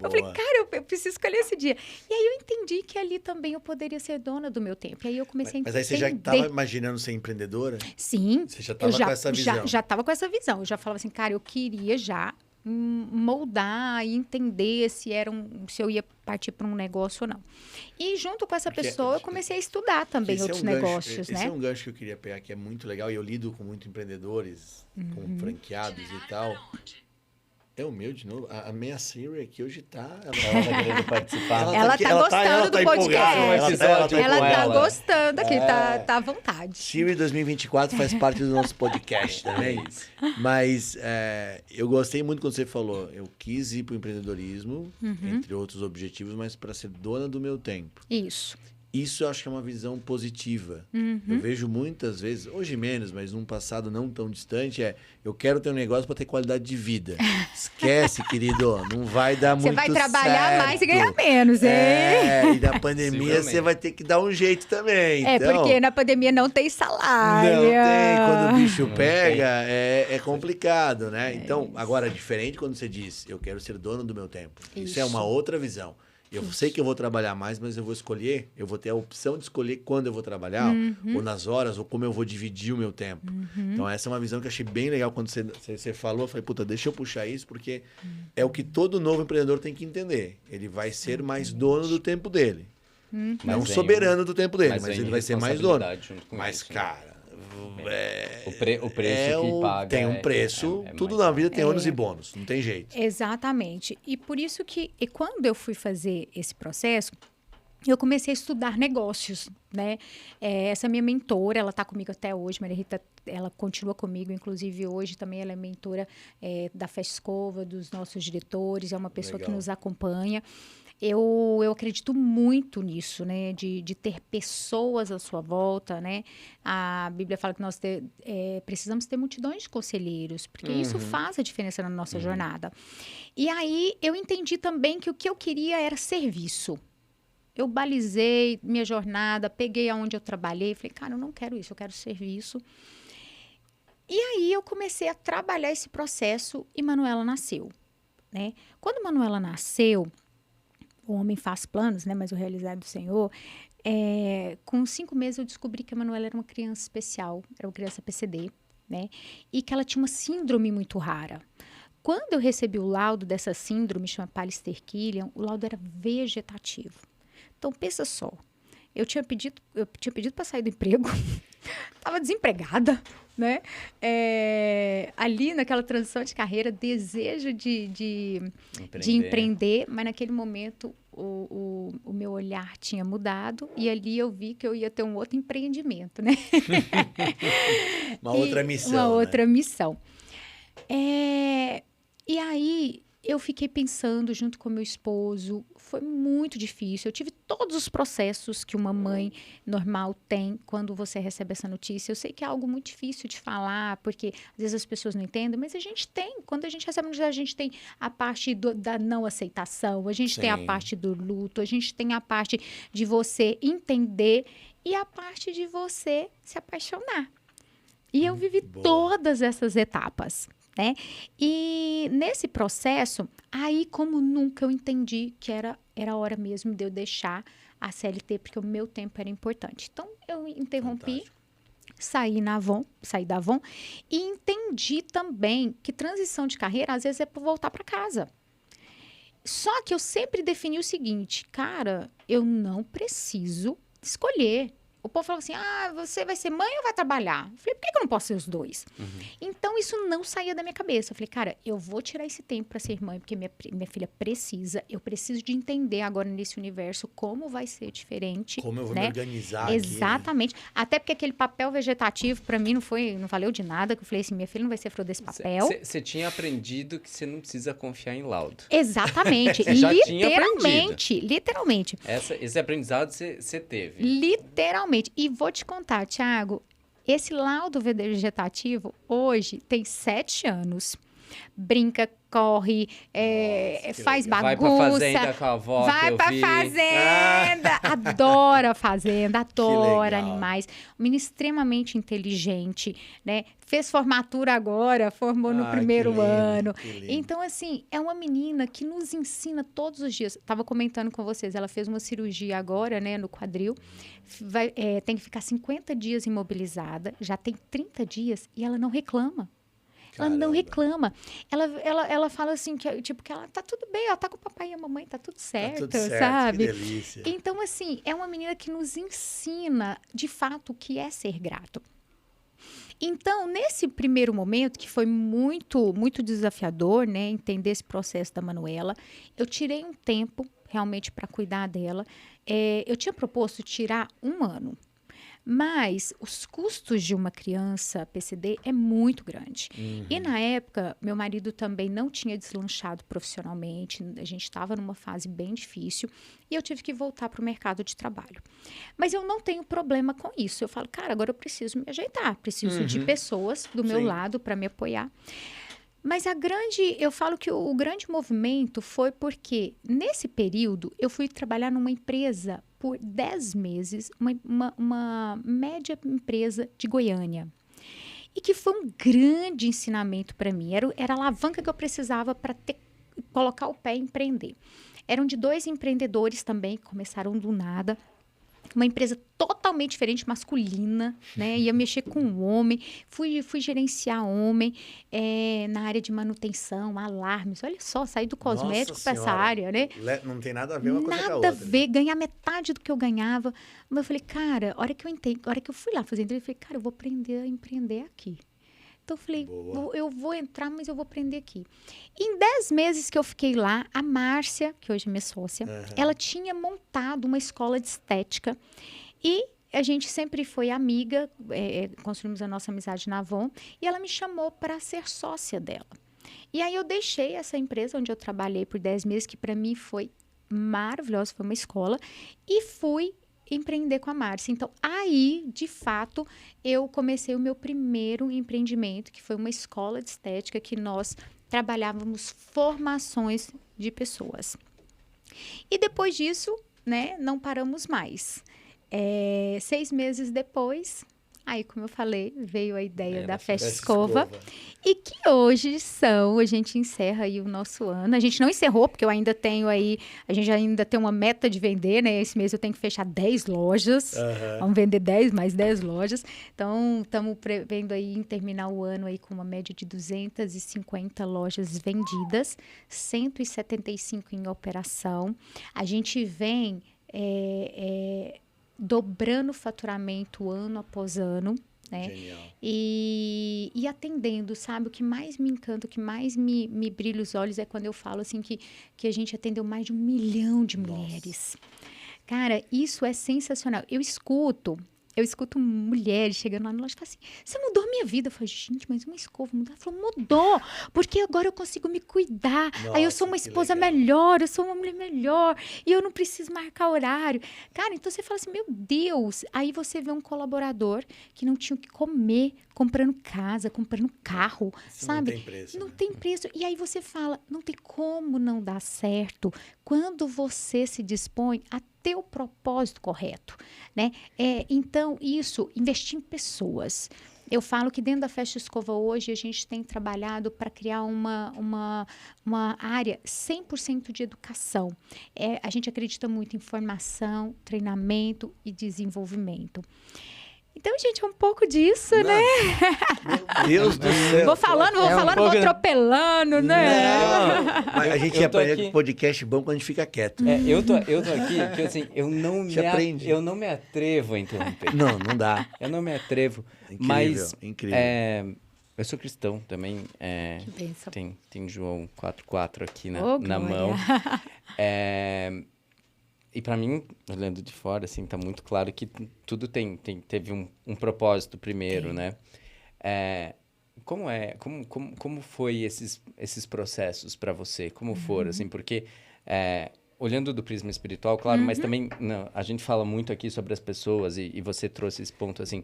Eu falei, cara, eu preciso escolher esse dia. E aí eu entendi que ali também eu poderia ser dona do meu tempo. E aí eu comecei a entender. Mas aí você já estava imaginando ser empreendedora? Sim. Você já estava com essa visão? Já estava com essa visão. Eu já falava assim, cara, eu queria já moldar e entender se eu ia partir para um negócio ou não. E junto com essa pessoa, eu comecei a estudar também outros negócios, né? Esse é um gancho que eu queria pegar, que é muito legal. E eu lido com muitos empreendedores, com franqueados e tal. É o meu de novo. A minha Siri aqui hoje tá... Ela tá querendo participar. Ela tá gostando do podcast. Ela tá ela. Gostando aqui, tá à vontade. Siri 2024 faz parte do nosso podcast também. Mas eu gostei muito quando você falou. Eu quis ir pro empreendedorismo, entre outros objetivos, mas para ser dona do meu tempo. Isso eu acho que é uma visão positiva. Eu vejo muitas vezes, hoje menos, mas num passado não tão distante, eu quero ter um negócio para ter qualidade de vida. Esquece, querido, não vai dar muito certo. Você vai trabalhar mais e ganhar menos, hein? E na pandemia você vai ter que dar um jeito também. Então, porque na pandemia não tem salário. Não tem, quando o bicho pega, é complicado, né? Então, agora, diferente quando você diz, eu quero ser dono do meu tempo. Isso é uma outra visão. Eu sei que eu vou trabalhar mais, mas eu vou escolher, eu vou ter a opção de escolher quando eu vou trabalhar, ou nas horas, ou como eu vou dividir o meu tempo. Então, essa é uma visão que eu achei bem legal quando você falou. Eu falei, puta, deixa eu puxar isso, porque é o que todo novo empreendedor tem que entender. Ele vai ser mais dono do tempo dele. Não soberano do tempo dele, mas ele vai ser mais dono. Mas, cara, O preço que paga tem um preço, tudo na vida tem ônus e bônus, não tem jeito. Exatamente. E por isso que, e quando eu fui fazer esse processo, eu comecei a estudar negócios, né? Essa minha mentora, ela está comigo até hoje, Maria Rita, ela continua comigo, inclusive hoje também ela é mentora da Festa Escova, dos nossos diretores, é uma pessoa que nos acompanha. Eu acredito muito nisso, né? De ter pessoas à sua volta, né? A Bíblia fala que nós precisamos ter multidões de conselheiros, porque isso faz a diferença na nossa jornada. E aí eu entendi também que o que eu queria era serviço. Eu balizei minha jornada, peguei aonde eu trabalhei, falei, cara, eu não quero isso, eu quero serviço. E aí eu comecei a trabalhar esse processo e Manuela nasceu, né? Quando Manuela nasceu, o homem faz planos, né? Mas o realizar é do Senhor. Com 5 meses eu descobri que a Manuela era uma criança especial, era uma criança PCD, né? E que ela tinha uma síndrome muito rara. Quando eu recebi o laudo dessa síndrome, chama Pallister-Killian, o laudo era vegetativo. Então, pensa só, eu tinha pedido para sair do emprego, estava desempregada, né? Ali naquela transição de carreira, desejo de empreender, mas naquele momento o meu olhar tinha mudado e ali eu vi que eu ia ter um outro empreendimento, né? Outra missão. Uma outra missão. E aí eu fiquei pensando junto com meu esposo, foi muito difícil. Eu tive todos os processos que uma mãe normal tem quando você recebe essa notícia. Eu sei que é algo muito difícil de falar, porque às vezes as pessoas não entendem, mas a gente tem. Quando a gente recebe a notícia, a gente tem a parte da não aceitação, a gente tem a parte do luto, a gente tem a parte de você entender e a parte de você se apaixonar. E eu vivi todas essas etapas. Né? E nesse processo, aí como nunca eu entendi que era a hora mesmo de eu deixar a CLT, porque o meu tempo era importante. Então, eu interrompi, saí da Avon e entendi também que transição de carreira, às vezes, é para voltar para casa. Só que eu sempre defini o seguinte, cara, eu não preciso escolher. O povo falou assim, você vai ser mãe ou vai trabalhar? Eu falei, por que eu não posso ser os dois? Então, isso não saía da minha cabeça. Eu falei, cara, eu vou tirar esse tempo para ser mãe, porque minha filha precisa. Eu preciso de entender agora nesse universo como vai ser diferente. Como eu vou me organizar Exatamente. Aqui, né? Até porque aquele papel vegetativo, para mim, não valeu de nada. Que eu falei assim, minha filha não vai ser flor desse papel. Você tinha aprendido que você não precisa confiar em laudo. Exatamente. Já tinha aprendido. Literalmente. Esse aprendizado você teve. Literalmente. E vou te contar, Thiago, esse laudo vegetativo hoje tem 7 anos. Brinca, corre, faz bagunça. Vai pra fazenda com a avó. Vai pra fazenda. Adora a fazenda, adora animais. Um menino extremamente inteligente, né? Fez formatura agora, formou no primeiro ano. Então, assim, é uma menina que nos ensina todos os dias. Estava comentando com vocês, ela fez uma cirurgia agora, né, no quadril. Tem que ficar 50 dias imobilizada, já tem 30 dias e ela não reclama. Ela não reclama. Ela fala assim, que ela tá tudo bem, ela tá com o papai e a mamãe, tá tudo certo, sabe? Que delícia. Então, assim, é uma menina que nos ensina, de fato, o que é ser grato. Então, nesse primeiro momento, que foi muito, muito desafiador, né? Entender esse processo da Manuela, eu tirei um tempo, realmente, para cuidar dela. Eu tinha proposto tirar 1 ano. Mas os custos de uma criança PCD é muito grande. E na época, meu marido também não tinha deslanchado profissionalmente, a gente estava numa fase bem difícil e eu tive que voltar para o mercado de trabalho. Mas eu não tenho problema com isso. Eu falo, cara, agora eu preciso me ajeitar, preciso de pessoas do meu lado para me apoiar. Mas eu falo que o grande movimento foi porque, nesse período, eu fui trabalhar numa empresa por 10 meses, uma média empresa de Goiânia. E que foi um grande ensinamento para mim. Era a alavanca que eu precisava para colocar o pé e empreender. Eram de 2 empreendedores também, que começaram do nada. uma empresa totalmente diferente, masculina, né? Ia mexer com homem, fui gerenciar homem na área de manutenção, alarmes. Olha só, saí do cosmético para essa área, né? Não tem nada a ver uma coisa com a Nada a outra. ver, ganhar metade do que eu ganhava. Mas eu falei, cara, a hora que eu fui lá fazer entrevista, eu falei, cara, eu vou aprender a empreender aqui. Então, eu falei, eu vou entrar, mas eu vou aprender aqui. Em 10 meses que eu fiquei lá, a Márcia, que hoje é minha sócia, ela tinha montado uma escola de estética. E a gente sempre foi amiga, construímos a nossa amizade na Avon. E ela me chamou para ser sócia dela. E aí, eu deixei essa empresa onde eu trabalhei por 10 meses, que para mim foi maravilhosa, foi uma escola. E fui empreender com a Márcia. Então, aí, de fato, eu comecei o meu primeiro empreendimento, que foi uma escola de estética que nós trabalhávamos formações de pessoas. E depois disso, né, não paramos mais. 6 meses depois, aí, como eu falei, veio a ideia da Festa Escova. E que hoje a gente encerra aí o nosso ano. A gente não encerrou, porque eu ainda tenho aí, a gente ainda tem uma meta de vender, né? Esse mês eu tenho que fechar 10 lojas. Vamos vender 10, mais 10 lojas. Então, estamos prevendo aí terminar o ano aí com uma média de 250 lojas vendidas, 175 em operação. A gente vem dobrando o faturamento ano após ano, né? Genial. E atendendo, sabe? O que mais me encanta, o que mais me brilha os olhos é quando eu falo assim que a gente atendeu mais de 1 milhão de mulheres. Cara, isso é sensacional. Eu escuto mulheres chegando lá na loja e falam assim, você mudou a minha vida. Eu falo, gente, mas uma escova mudou? Ela falou, mudou, porque agora eu consigo me cuidar. Aí eu sou uma esposa melhor, eu sou uma mulher melhor, e eu não preciso marcar horário. Cara, então você fala assim, meu Deus. Aí você vê um colaborador que não tinha o que comer, comprando casa, comprando carro, sabe? Não tem preço. Não tem preço. E aí você fala, não tem como não dar certo quando você se dispõe a ter o propósito correto, né? Então, investir em pessoas. Eu falo que dentro da Festa Escova hoje a gente tem trabalhado para criar uma área 100% de educação. A gente acredita muito em formação, treinamento e desenvolvimento. Então, gente, é um pouco disso, né? Meu Deus do céu. Vou falando, vou atropelando, né? Não, mas a gente aprende aqui podcast bom quando a gente fica quieto. Eu tô aqui, porque assim, eu não me atrevo a interromper. Não dá. Eu não me atrevo. Incrível, mas incrível. Eu sou cristão também. Que bênção. Tem João 4:4 aqui Oh, na glória. mão. E para mim, olhando de fora, assim, tá muito claro que tudo teve um propósito primeiro, né? Como foi esses processos para você? Como foram, assim? Porque olhando do prisma espiritual, claro, mas também a gente fala muito aqui sobre as pessoas e você trouxe esse ponto, assim.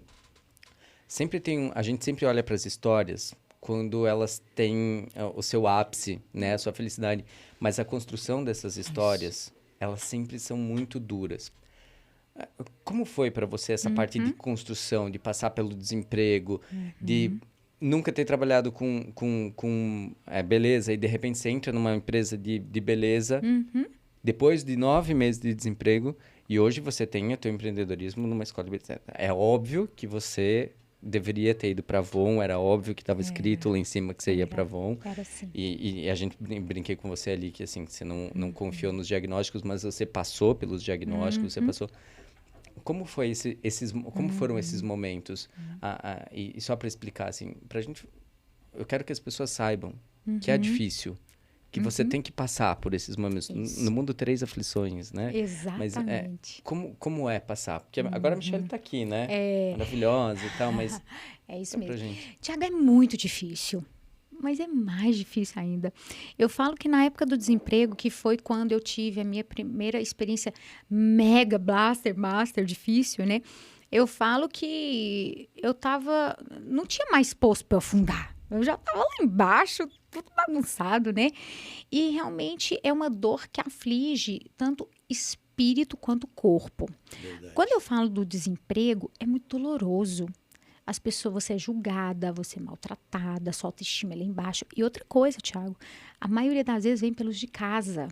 A gente sempre olha para as histórias quando elas têm o seu ápice, né? A sua felicidade. Mas a construção dessas histórias, elas sempre são muito duras. Como foi para você essa parte de construção, de passar pelo desemprego, de nunca ter trabalhado com beleza e de repente você entra numa empresa de beleza, depois de 9 meses de desemprego e hoje você tem o teu empreendedorismo numa escola de beleza. É óbvio que você deveria ter ido para a Avon, era óbvio que estava escrito lá em cima que você ia para a Avon. Era assim. E a gente brinquei com você ali que assim, você não confiou nos diagnósticos, mas você passou pelos diagnósticos, você passou... Como foi como foram esses momentos? E só para explicar, assim, pra gente... Eu quero que as pessoas saibam que é difícil, que você tem que passar por esses momentos. No mundo, 3 aflições, né? Exatamente. Mas como é passar? Porque agora a Michelle tá aqui, né? Maravilhosa e tal, mas... É isso mesmo. Gente. Tiago, é muito difícil. Mas é mais difícil ainda. Eu falo que na época do desemprego, que foi quando eu tive a minha primeira experiência mega master difícil, né? Eu falo que não tinha mais poço para eu afundar. Eu já estava lá embaixo, tudo bagunçado, né? E realmente é uma dor que aflige tanto espírito quanto corpo. Verdade. Quando eu falo do desemprego, é muito doloroso. As pessoas, você é julgada, você é maltratada, sua autoestima é lá embaixo. E outra coisa, Tiago, a maioria das vezes vem pelos de casa.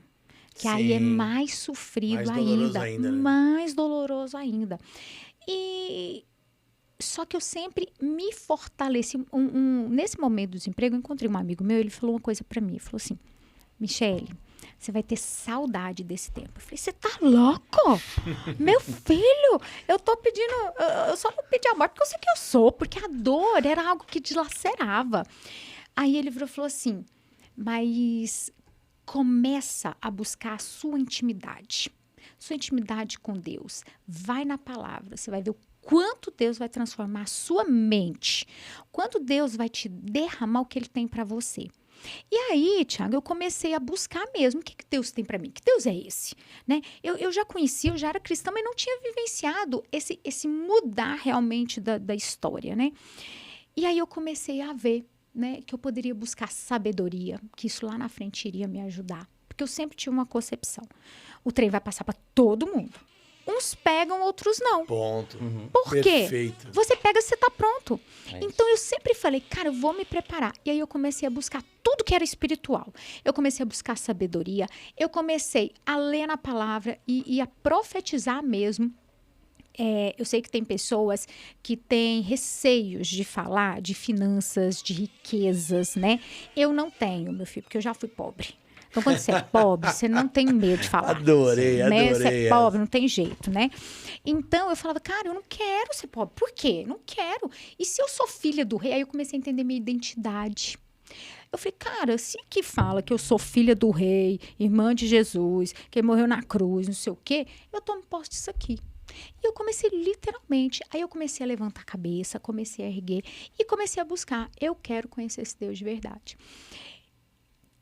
Que aí é Sim. mais sofrido Mais doloroso ainda. ainda, né? Mais doloroso ainda. E só que eu sempre me fortaleci. Nesse momento do desemprego, eu encontrei um amigo meu, ele falou uma coisa pra mim. Ele falou assim, Michele, você vai ter saudade desse tempo. Eu falei, você tá louco? Meu filho, eu tô pedindo... Eu só não pedi a morte porque eu sei que eu sou. Porque a dor era algo que dilacerava. Aí ele virou e falou assim, mas começa a buscar a sua intimidade. Sua intimidade com Deus. Vai na palavra, você vai ver o quanto Deus vai transformar a sua mente. Quanto Deus vai te derramar o que Ele tem para você. E aí, Thiago, eu comecei a buscar mesmo o que Deus tem para mim. Que Deus é esse? Né? Eu já conhecia, eu já era cristã, mas não tinha vivenciado esse mudar realmente da história, né? E aí eu comecei a ver, né, que eu poderia buscar sabedoria, que isso lá na frente iria me ajudar. Porque eu sempre tive uma concepção. O trem vai passar para todo mundo. Uns pegam, outros não. Ponto. Por quê? Perfeito. Você pega, você tá pronto. É isso. Então eu sempre falei, cara, eu vou me preparar. E aí eu comecei a buscar tudo que era espiritual. Eu comecei a buscar sabedoria. Eu comecei a ler na palavra e a profetizar mesmo. Eu sei que tem pessoas que têm receios de falar de finanças, de riquezas, né? Eu não tenho, meu filho, porque eu já fui pobre. Então, quando você é pobre, você não tem medo de falar. Adorei, né? Você adorei é pobre, não tem jeito, né? Então, eu falava, cara, eu não quero ser pobre. Por quê? Não quero. E se eu sou filha do rei? Aí eu comecei a entender minha identidade. Eu falei, cara, se aqui fala que eu sou filha do rei, irmã de Jesus, que morreu na cruz, não sei o quê, eu tomo posse disso aqui. E eu comecei literalmente, aí eu comecei a levantar a cabeça, comecei a erguer e comecei a buscar. Eu quero conhecer esse Deus de verdade.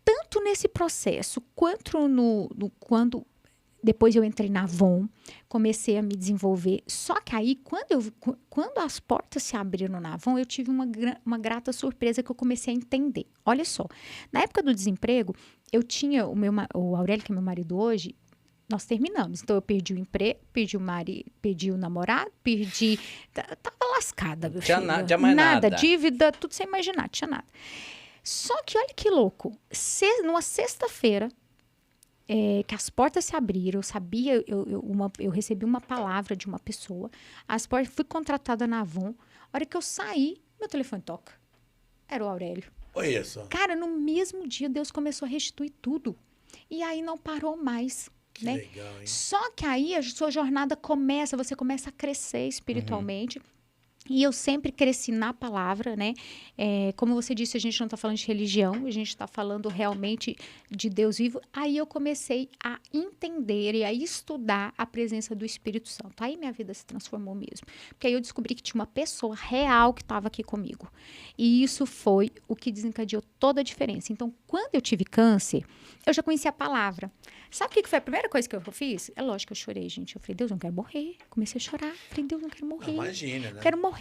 Tanto nesse processo, quanto quando depois eu entrei na Avon, comecei a me desenvolver. Só que aí, quando as portas se abriram na Avon, eu tive uma grata surpresa que eu comecei a entender. Olha só, na época do desemprego, eu tinha o Aurélio, que é meu marido hoje, nós terminamos. Então, eu perdi o emprego, perdi o namorado, tava lascada, meu filho. Tinha mais nada. Dívida, tudo sem imaginar, tinha nada. Só que, olha que louco, numa sexta-feira, que as portas se abriram, eu sabia, eu recebi uma palavra de uma pessoa, fui contratada na Avon, a hora que eu saí, meu telefone toca. Era o Aurélio. Olha só. Cara, no mesmo dia, Deus começou a restituir tudo. E aí não parou mais. Que né? legal, hein? Só que aí a sua jornada você começa a crescer espiritualmente. E eu sempre cresci na palavra, né? Como você disse, a gente não está falando de religião, a gente está falando realmente de Deus vivo. Aí eu comecei a entender e a estudar a presença do Espírito Santo. Aí minha vida se transformou mesmo. Porque aí eu descobri que tinha uma pessoa real que estava aqui comigo. E isso foi o que desencadeou toda a diferença. Então, quando eu tive câncer, eu já conhecia a palavra. Sabe o que foi a primeira coisa que eu fiz? É lógico que eu chorei, gente. Eu falei, Deus, eu não quero morrer. Comecei a chorar. Falei, Deus, eu não quero morrer. Imagina, né? Quero morrer.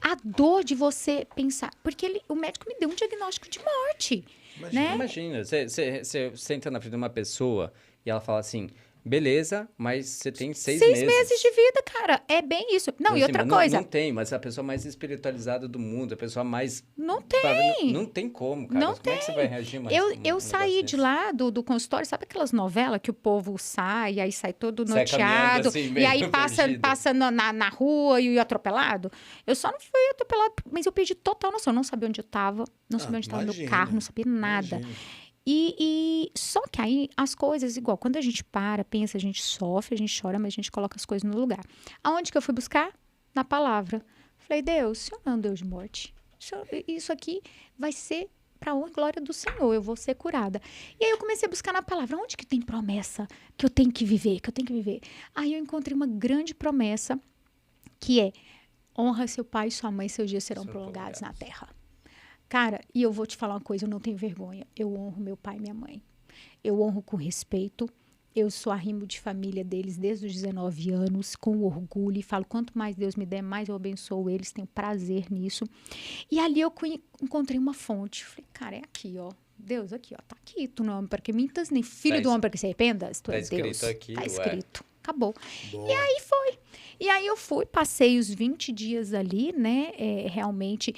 A dor de você pensar... Porque o médico me deu um diagnóstico de morte. Né? Imagina, você senta na frente de uma pessoa e ela fala assim... Beleza, mas você tem 6 meses. 6 meses de vida, cara. É bem isso. Não, Então, e assim, outra coisa... Não tem, mas a pessoa mais espiritualizada do mundo, a pessoa mais... Não tem. Não tem como, cara. Não Como é que você vai reagir mais? Eu saí de lá do consultório, sabe aquelas novelas que o povo sai, aí sai todo Sai noteado, assim, e meio aí perdido. passa na rua e atropelado? Eu só não fui atropelado, mas eu perdi total noção. Eu não sabia onde eu estava, não sabia onde estava o meu imagina, carro, não sabia nada. imagina. E só que aí as coisas, igual, quando a gente pensa, a gente sofre, a gente chora, mas a gente coloca as coisas no lugar. Aonde que eu fui buscar? Na palavra. Falei, Deus, o Senhor não é um Deus de morte. Isso aqui vai ser para a glória do Senhor, eu vou ser curada. E aí eu comecei a buscar na palavra, onde que tem promessa que eu tenho que viver, Aí eu encontrei uma grande promessa, que é, honra seu pai e sua mãe, seus dias serão prolongados na terra. Cara, e eu vou te falar uma coisa, eu não tenho vergonha. Eu honro meu pai e minha mãe. Eu honro com respeito. Eu sou arrimo de família deles desde os 19 anos, com orgulho. E falo, quanto mais Deus me der, mais eu abençoo eles. Tenho prazer nisso. E ali eu encontrei uma fonte. Falei, cara, é aqui, ó. Deus, aqui, ó. Tá aqui. Tu não é homem para que mintas, nem filho do homem para que se arrependas. Tu és Deus. Escrito aqui, tá ué. escrito. Acabou. Boa. E aí foi. E aí eu passei os 20 dias ali, né? Realmente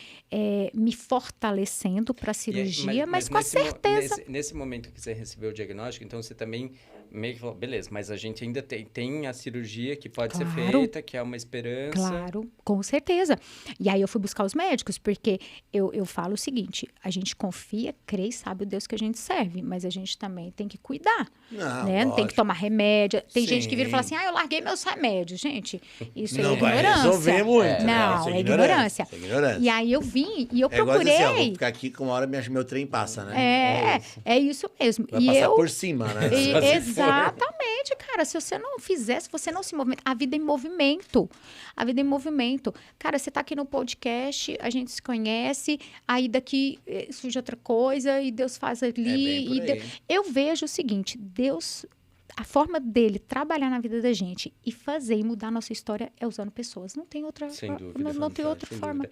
me fortalecendo para a cirurgia, mas com a certeza... Nesse momento que você recebeu o diagnóstico, então você também meio que falou, beleza, mas a gente ainda tem a cirurgia que pode ser feita, que é uma esperança. Claro, com certeza. E aí eu fui buscar os médicos, porque eu falo o seguinte, a gente confia, crê e sabe o Deus que a gente serve, mas a gente também tem que cuidar, né? Não tem que tomar remédio. Tem gente que vira e fala assim, eu larguei meus remédios. Gente, isso não é ignorância. Vai resolver muito. Não, é ignorância. E aí eu vim e eu procurei... Assim, vou ficar aqui com uma hora meu trem passa, né? É isso mesmo. Vai passar por cima, né? Exatamente, cara. Se você não fizer, se você não se movimentar, a vida é em movimento. A vida é em movimento. Cara, você tá aqui no podcast, a gente se conhece, aí daqui surge outra coisa e Deus faz ali. Eu vejo o seguinte, Deus, a forma dele trabalhar na vida da gente e fazer e mudar a nossa história é usando pessoas. Não tem outra, sem dúvida, não tem outra forma.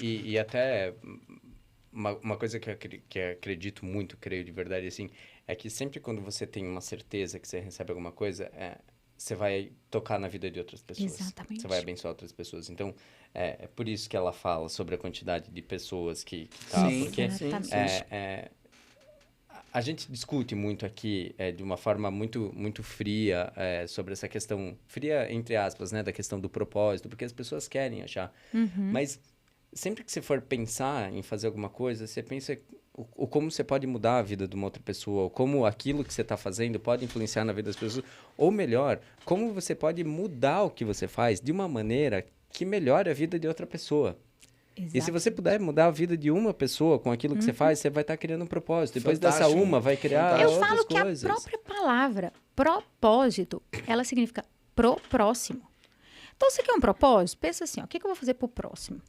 E até uma coisa que eu acredito muito, creio de verdade, assim, é que sempre quando você tem uma certeza que você recebe alguma coisa, você vai tocar na vida de outras pessoas. Exatamente. Você vai abençoar outras pessoas. Então, é por isso que ela fala sobre a quantidade de pessoas que sim, porque sim. A gente discute muito aqui de uma forma muito, muito fria sobre essa questão, fria entre aspas, né, da questão do propósito, porque as pessoas querem achar. Mas sempre que você for pensar em fazer alguma coisa, você pensa como você pode mudar a vida de uma outra pessoa, ou como aquilo que você está fazendo pode influenciar na vida das pessoas, ou melhor, como você pode mudar o que você faz de uma maneira que melhore a vida de outra pessoa. Exato. E se você puder mudar a vida de uma pessoa com aquilo que você faz, você vai estar criando um propósito. Depois dessa uma, vai criar outras coisas. Eu falo que a própria palavra propósito, ela significa pro próximo. Então, você quer um propósito? Pensa assim, o que eu vou fazer pro próximo?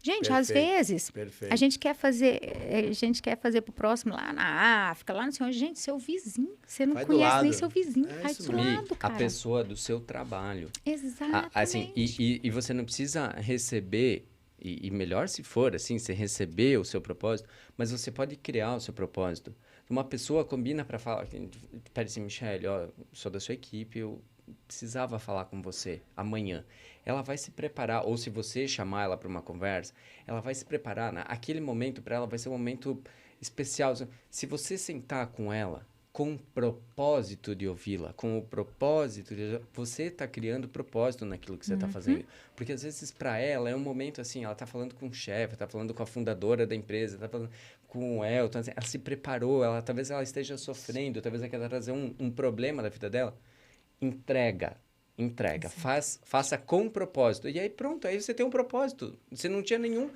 Gente, às vezes, a gente quer fazer pro próximo lá na África, lá no Senhor. Gente, seu vizinho. Você não conhece nem seu vizinho. Faz do lado, cara. A pessoa do seu trabalho. Exatamente. Assim, e você não precisa receber, e melhor se for, assim, você receber o seu propósito, mas você pode criar o seu propósito. Uma pessoa combina para falar, pede assim, Michele, sou da sua equipe, eu precisava falar com você amanhã. Ela vai se preparar, ou se você chamar ela para uma conversa, ela vai se preparar. Aquele momento para ela vai ser um momento especial. Se você sentar com ela com o propósito de ouvi-la, com o propósito de... Você está criando propósito naquilo que você está fazendo. Porque às vezes para ela é um momento assim, ela está falando com o chefe, está falando com a fundadora da empresa, está falando com o Elton, ela se preparou, talvez ela esteja sofrendo, talvez ela queira trazer um problema da vida dela. Entrega, faça com propósito. E aí pronto, aí você tem um propósito. Você não tinha nenhum,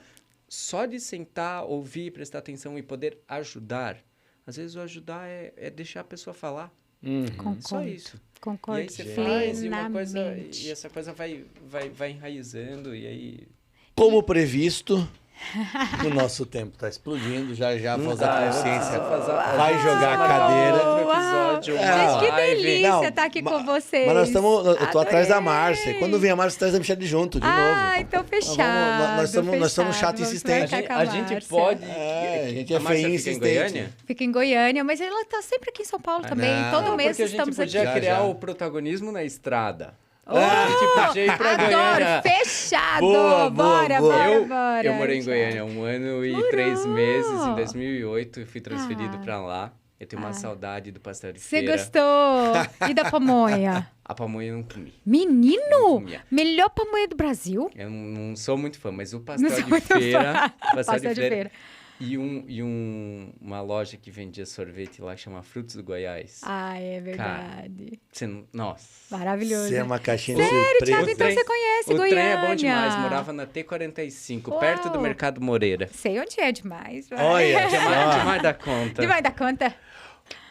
só de sentar, ouvir, prestar atenção e poder ajudar. Às vezes o ajudar é deixar a pessoa falar. Concordo, só isso. Concordo. E aí você faz e essa coisa vai enraizando e aí... Como previsto... O nosso tempo está explodindo, já a voz da consciência vai jogar a cadeira. Gente, que delícia estar aqui com vocês. Mas eu tô atrás da Márcia. Quando vem a Márcia, traz a Michele junto, de novo. Então fechado. Nós somos chato e insistente. A gente pode... a gente é feio e insistente. Fica em Goiânia, mas ela tá sempre aqui em São Paulo também. Todo mês estamos aqui. Porque a gente podia criar o protagonismo na estrada. A gente podia ir pra Goiânia. Adoro, fechado. Bora. Eu morei em Goiânia 1 ano e 3 meses. Em 2008, fui transferido pra lá. Eu tenho uma saudade do pastel de feira. Você gostou? E da pamonha? A pamonha eu não comi. Menino! Melhor pamonha do Brasil? Eu não sou muito fã, mas o pastel de feira... Pastel de feira. E uma loja que vendia sorvete lá, que chama Frutos do Goiás. É verdade. Cara, nossa. Maravilhoso. Você é uma caixinha de surpresa. Sério, Thiago, então você conhece Goiânia. O trem é bom demais. Morava na T45, perto do Mercado Moreira. Sei onde é demais. Olha, demais da conta. Demais da conta.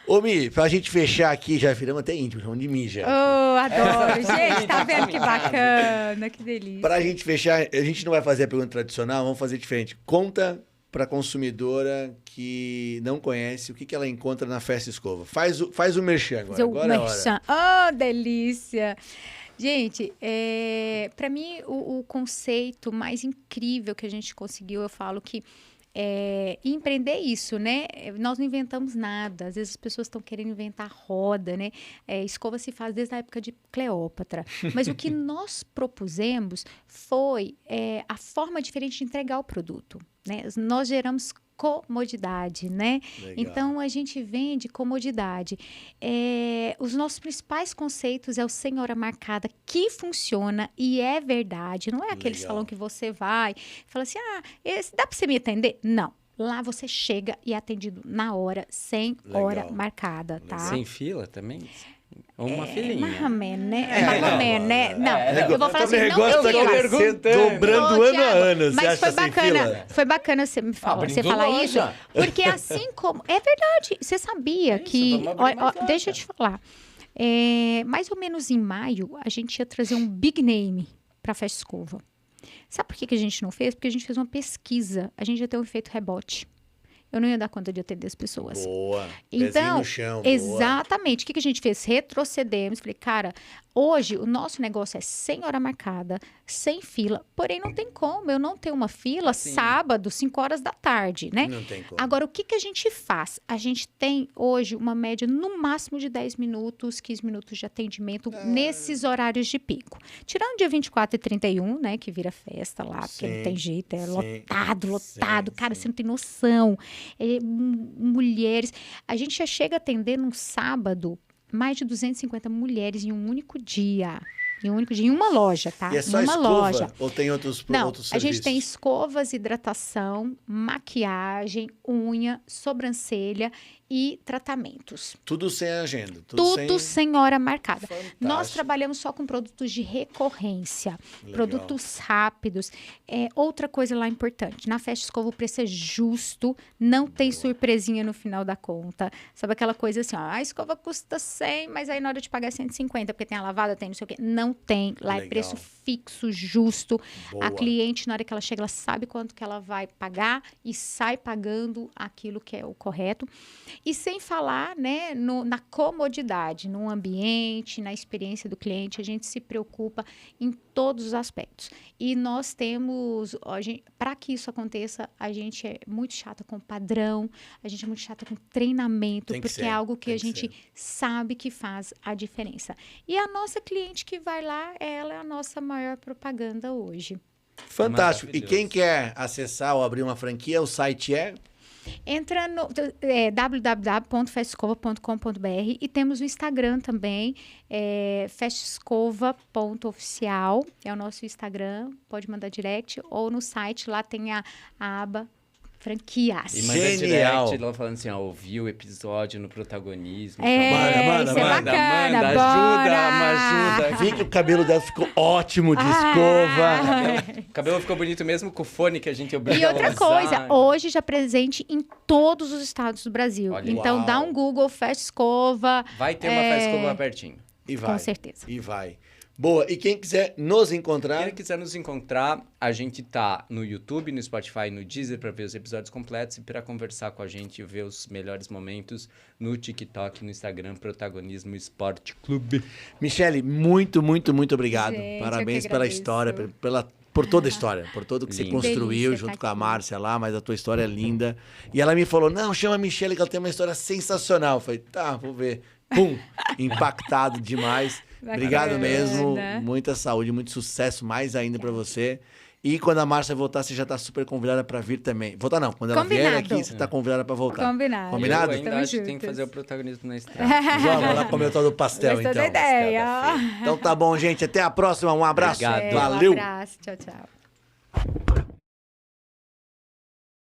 Ô, Mi, pra gente fechar aqui, já viramos até íntimo, chamamos de Mi já. Adoro. Gente, tá vendo que bacana, que delícia. Pra gente fechar, a gente não vai fazer a pergunta tradicional, vamos fazer diferente. Conta para consumidora que não conhece o que ela encontra na Festa Escova. Faz o merchan agora. Agora merchan. é a hora. Delícia! Gente, para mim, o conceito mais incrível que a gente conseguiu, eu falo que E empreender isso, né? Nós não inventamos nada. Às vezes as pessoas estão querendo inventar roda, né? Escova se faz desde a época de Cleópatra. Mas o que nós propusemos foi a forma diferente de entregar o produto, né? Nós geramos comodidade, né? Legal. Então, a gente vende comodidade. Os nossos principais conceitos é o sem hora marcada, que funciona e é verdade. Não é aquele Legal. salão que você vai e fala assim, dá para você me atender? Não. Lá você chega e é atendido na hora, sem Legal. hora marcada, tá? Sem fila também? Ou uma filinha? Mais ou menos, né? Mais ou menos, né? Não, eu vou falar assim, O não negócio tem tá fila. crescendo, dobrando Ô, ano a Thiago, ano. Você mas acha foi sem bacana, fila? foi bacana você Abrindo falar loja. isso, porque assim como... É verdade, você sabia isso, que... vamos abrir mais loja. Deixa eu te falar. Mais ou menos em maio, a gente ia trazer um big name para a Festa Escova. Sabe por que a gente não fez? Porque a gente fez uma pesquisa. A gente ia ter um efeito rebote. Eu não ia dar conta de atender as pessoas. Boa. Pezinho Então, no chão, boa. exatamente. O que a gente fez? Retrocedemos. Falei, cara, hoje o nosso negócio é sem hora marcada, sem fila. Porém, não tem como eu não ter uma fila sábado, 5 horas da tarde, né? Não tem como. Agora, o que a gente faz? A gente tem hoje uma média no máximo de 10 minutos, 15 minutos de atendimento nesses horários de pico. Tirando dia 24 e 31, né? Que vira festa lá, porque Sim, não tem jeito, é sim, lotado. sim, Cara, sim. você não tem noção. Mulheres. A gente já chega a atender num sábado mais de 250 mulheres em um único dia. Em uma loja, tá? E é só em uma escova? loja. Ou tem outros Não, outros a gente serviços? tem escovas, hidratação, maquiagem, unha, sobrancelha e tratamentos. Tudo sem agenda. Tudo sem hora marcada. Fantástico. Nós trabalhamos só com produtos de recorrência, Legal. produtos rápidos. Outra coisa lá importante, na Festa Escova o preço é justo, não tem surpresinha no final da conta. Sabe aquela coisa assim, ó, a escova custa 100, mas aí na hora de pagar é 150, porque tem a lavada, tem não sei o quê. Não tem, lá Legal. é preço fixo, justo. Boa. A cliente, na hora que ela chega, ela sabe quanto que ela vai pagar e sai pagando aquilo que é o correto. E sem falar, né, na comodidade, no ambiente, na experiência do cliente, a gente se preocupa em todos os aspectos. E nós temos, para que isso aconteça, a gente é muito chata com padrão, a gente é muito chata com treinamento, Tem que porque ser, é algo que tem a que gente sabe que faz a diferença. E a nossa cliente que vai lá, ela é a nossa maior propaganda hoje. Fantástico. E Maravilhoso. quem quer acessar ou abrir uma franquia, o site é... Entra no www.festescova.com.br e temos o Instagram também, festescova.oficial, é o nosso Instagram, pode mandar direct, ou no site, lá tem a aba franquias. E manda Genial. direct lá falando assim, ó, ouviu o episódio no protagonismo. Manda, Isso é manda, bacana, manda, ajuda. Vi que o cabelo dela ficou ótimo de escova. O cabelo ficou bonito mesmo com o fone que a gente obriga E outra ela a coisa, usar. hoje já presente em todos os estados do Brasil. Olha. Então, Uau. dá um Google, Festa Escova. Vai ter uma festa escova pertinho. E vai. Com certeza. E vai. Boa. E quem quiser nos encontrar... Quem quiser nos encontrar, a gente tá no YouTube, no Spotify, no Deezer para ver os episódios completos e para conversar com a gente e ver os melhores momentos no TikTok, no Instagram, Protagonismo Esporte Clube. Michele, muito, muito, muito obrigado. Gente, Parabéns eu que pela agradeço. história, por toda a história, por tudo que você Lindo. construiu Delícia junto tá com a aqui. Márcia lá, mas a tua história é linda. E ela me falou, não, chama a Michele que ela tem uma história sensacional. Eu falei, tá, vou ver. Pum, impactado demais. Bacana. Obrigado mesmo, muita saúde, muito sucesso mais ainda pra você. E quando a Márcia voltar, você já tá super convidada pra vir também. Voltar não, quando ela vier Combinado. aqui, você tá convidada pra voltar. Combinado. Combinado? Eu ainda Tamo acho que tem que juntas. fazer o protagonismo na estrada. Vamos lá comer o tal do pastel, Gostou então. da ideia? Então tá bom, gente. Até a próxima. Um abraço. Obrigado. Valeu. Um abraço. Tchau, tchau.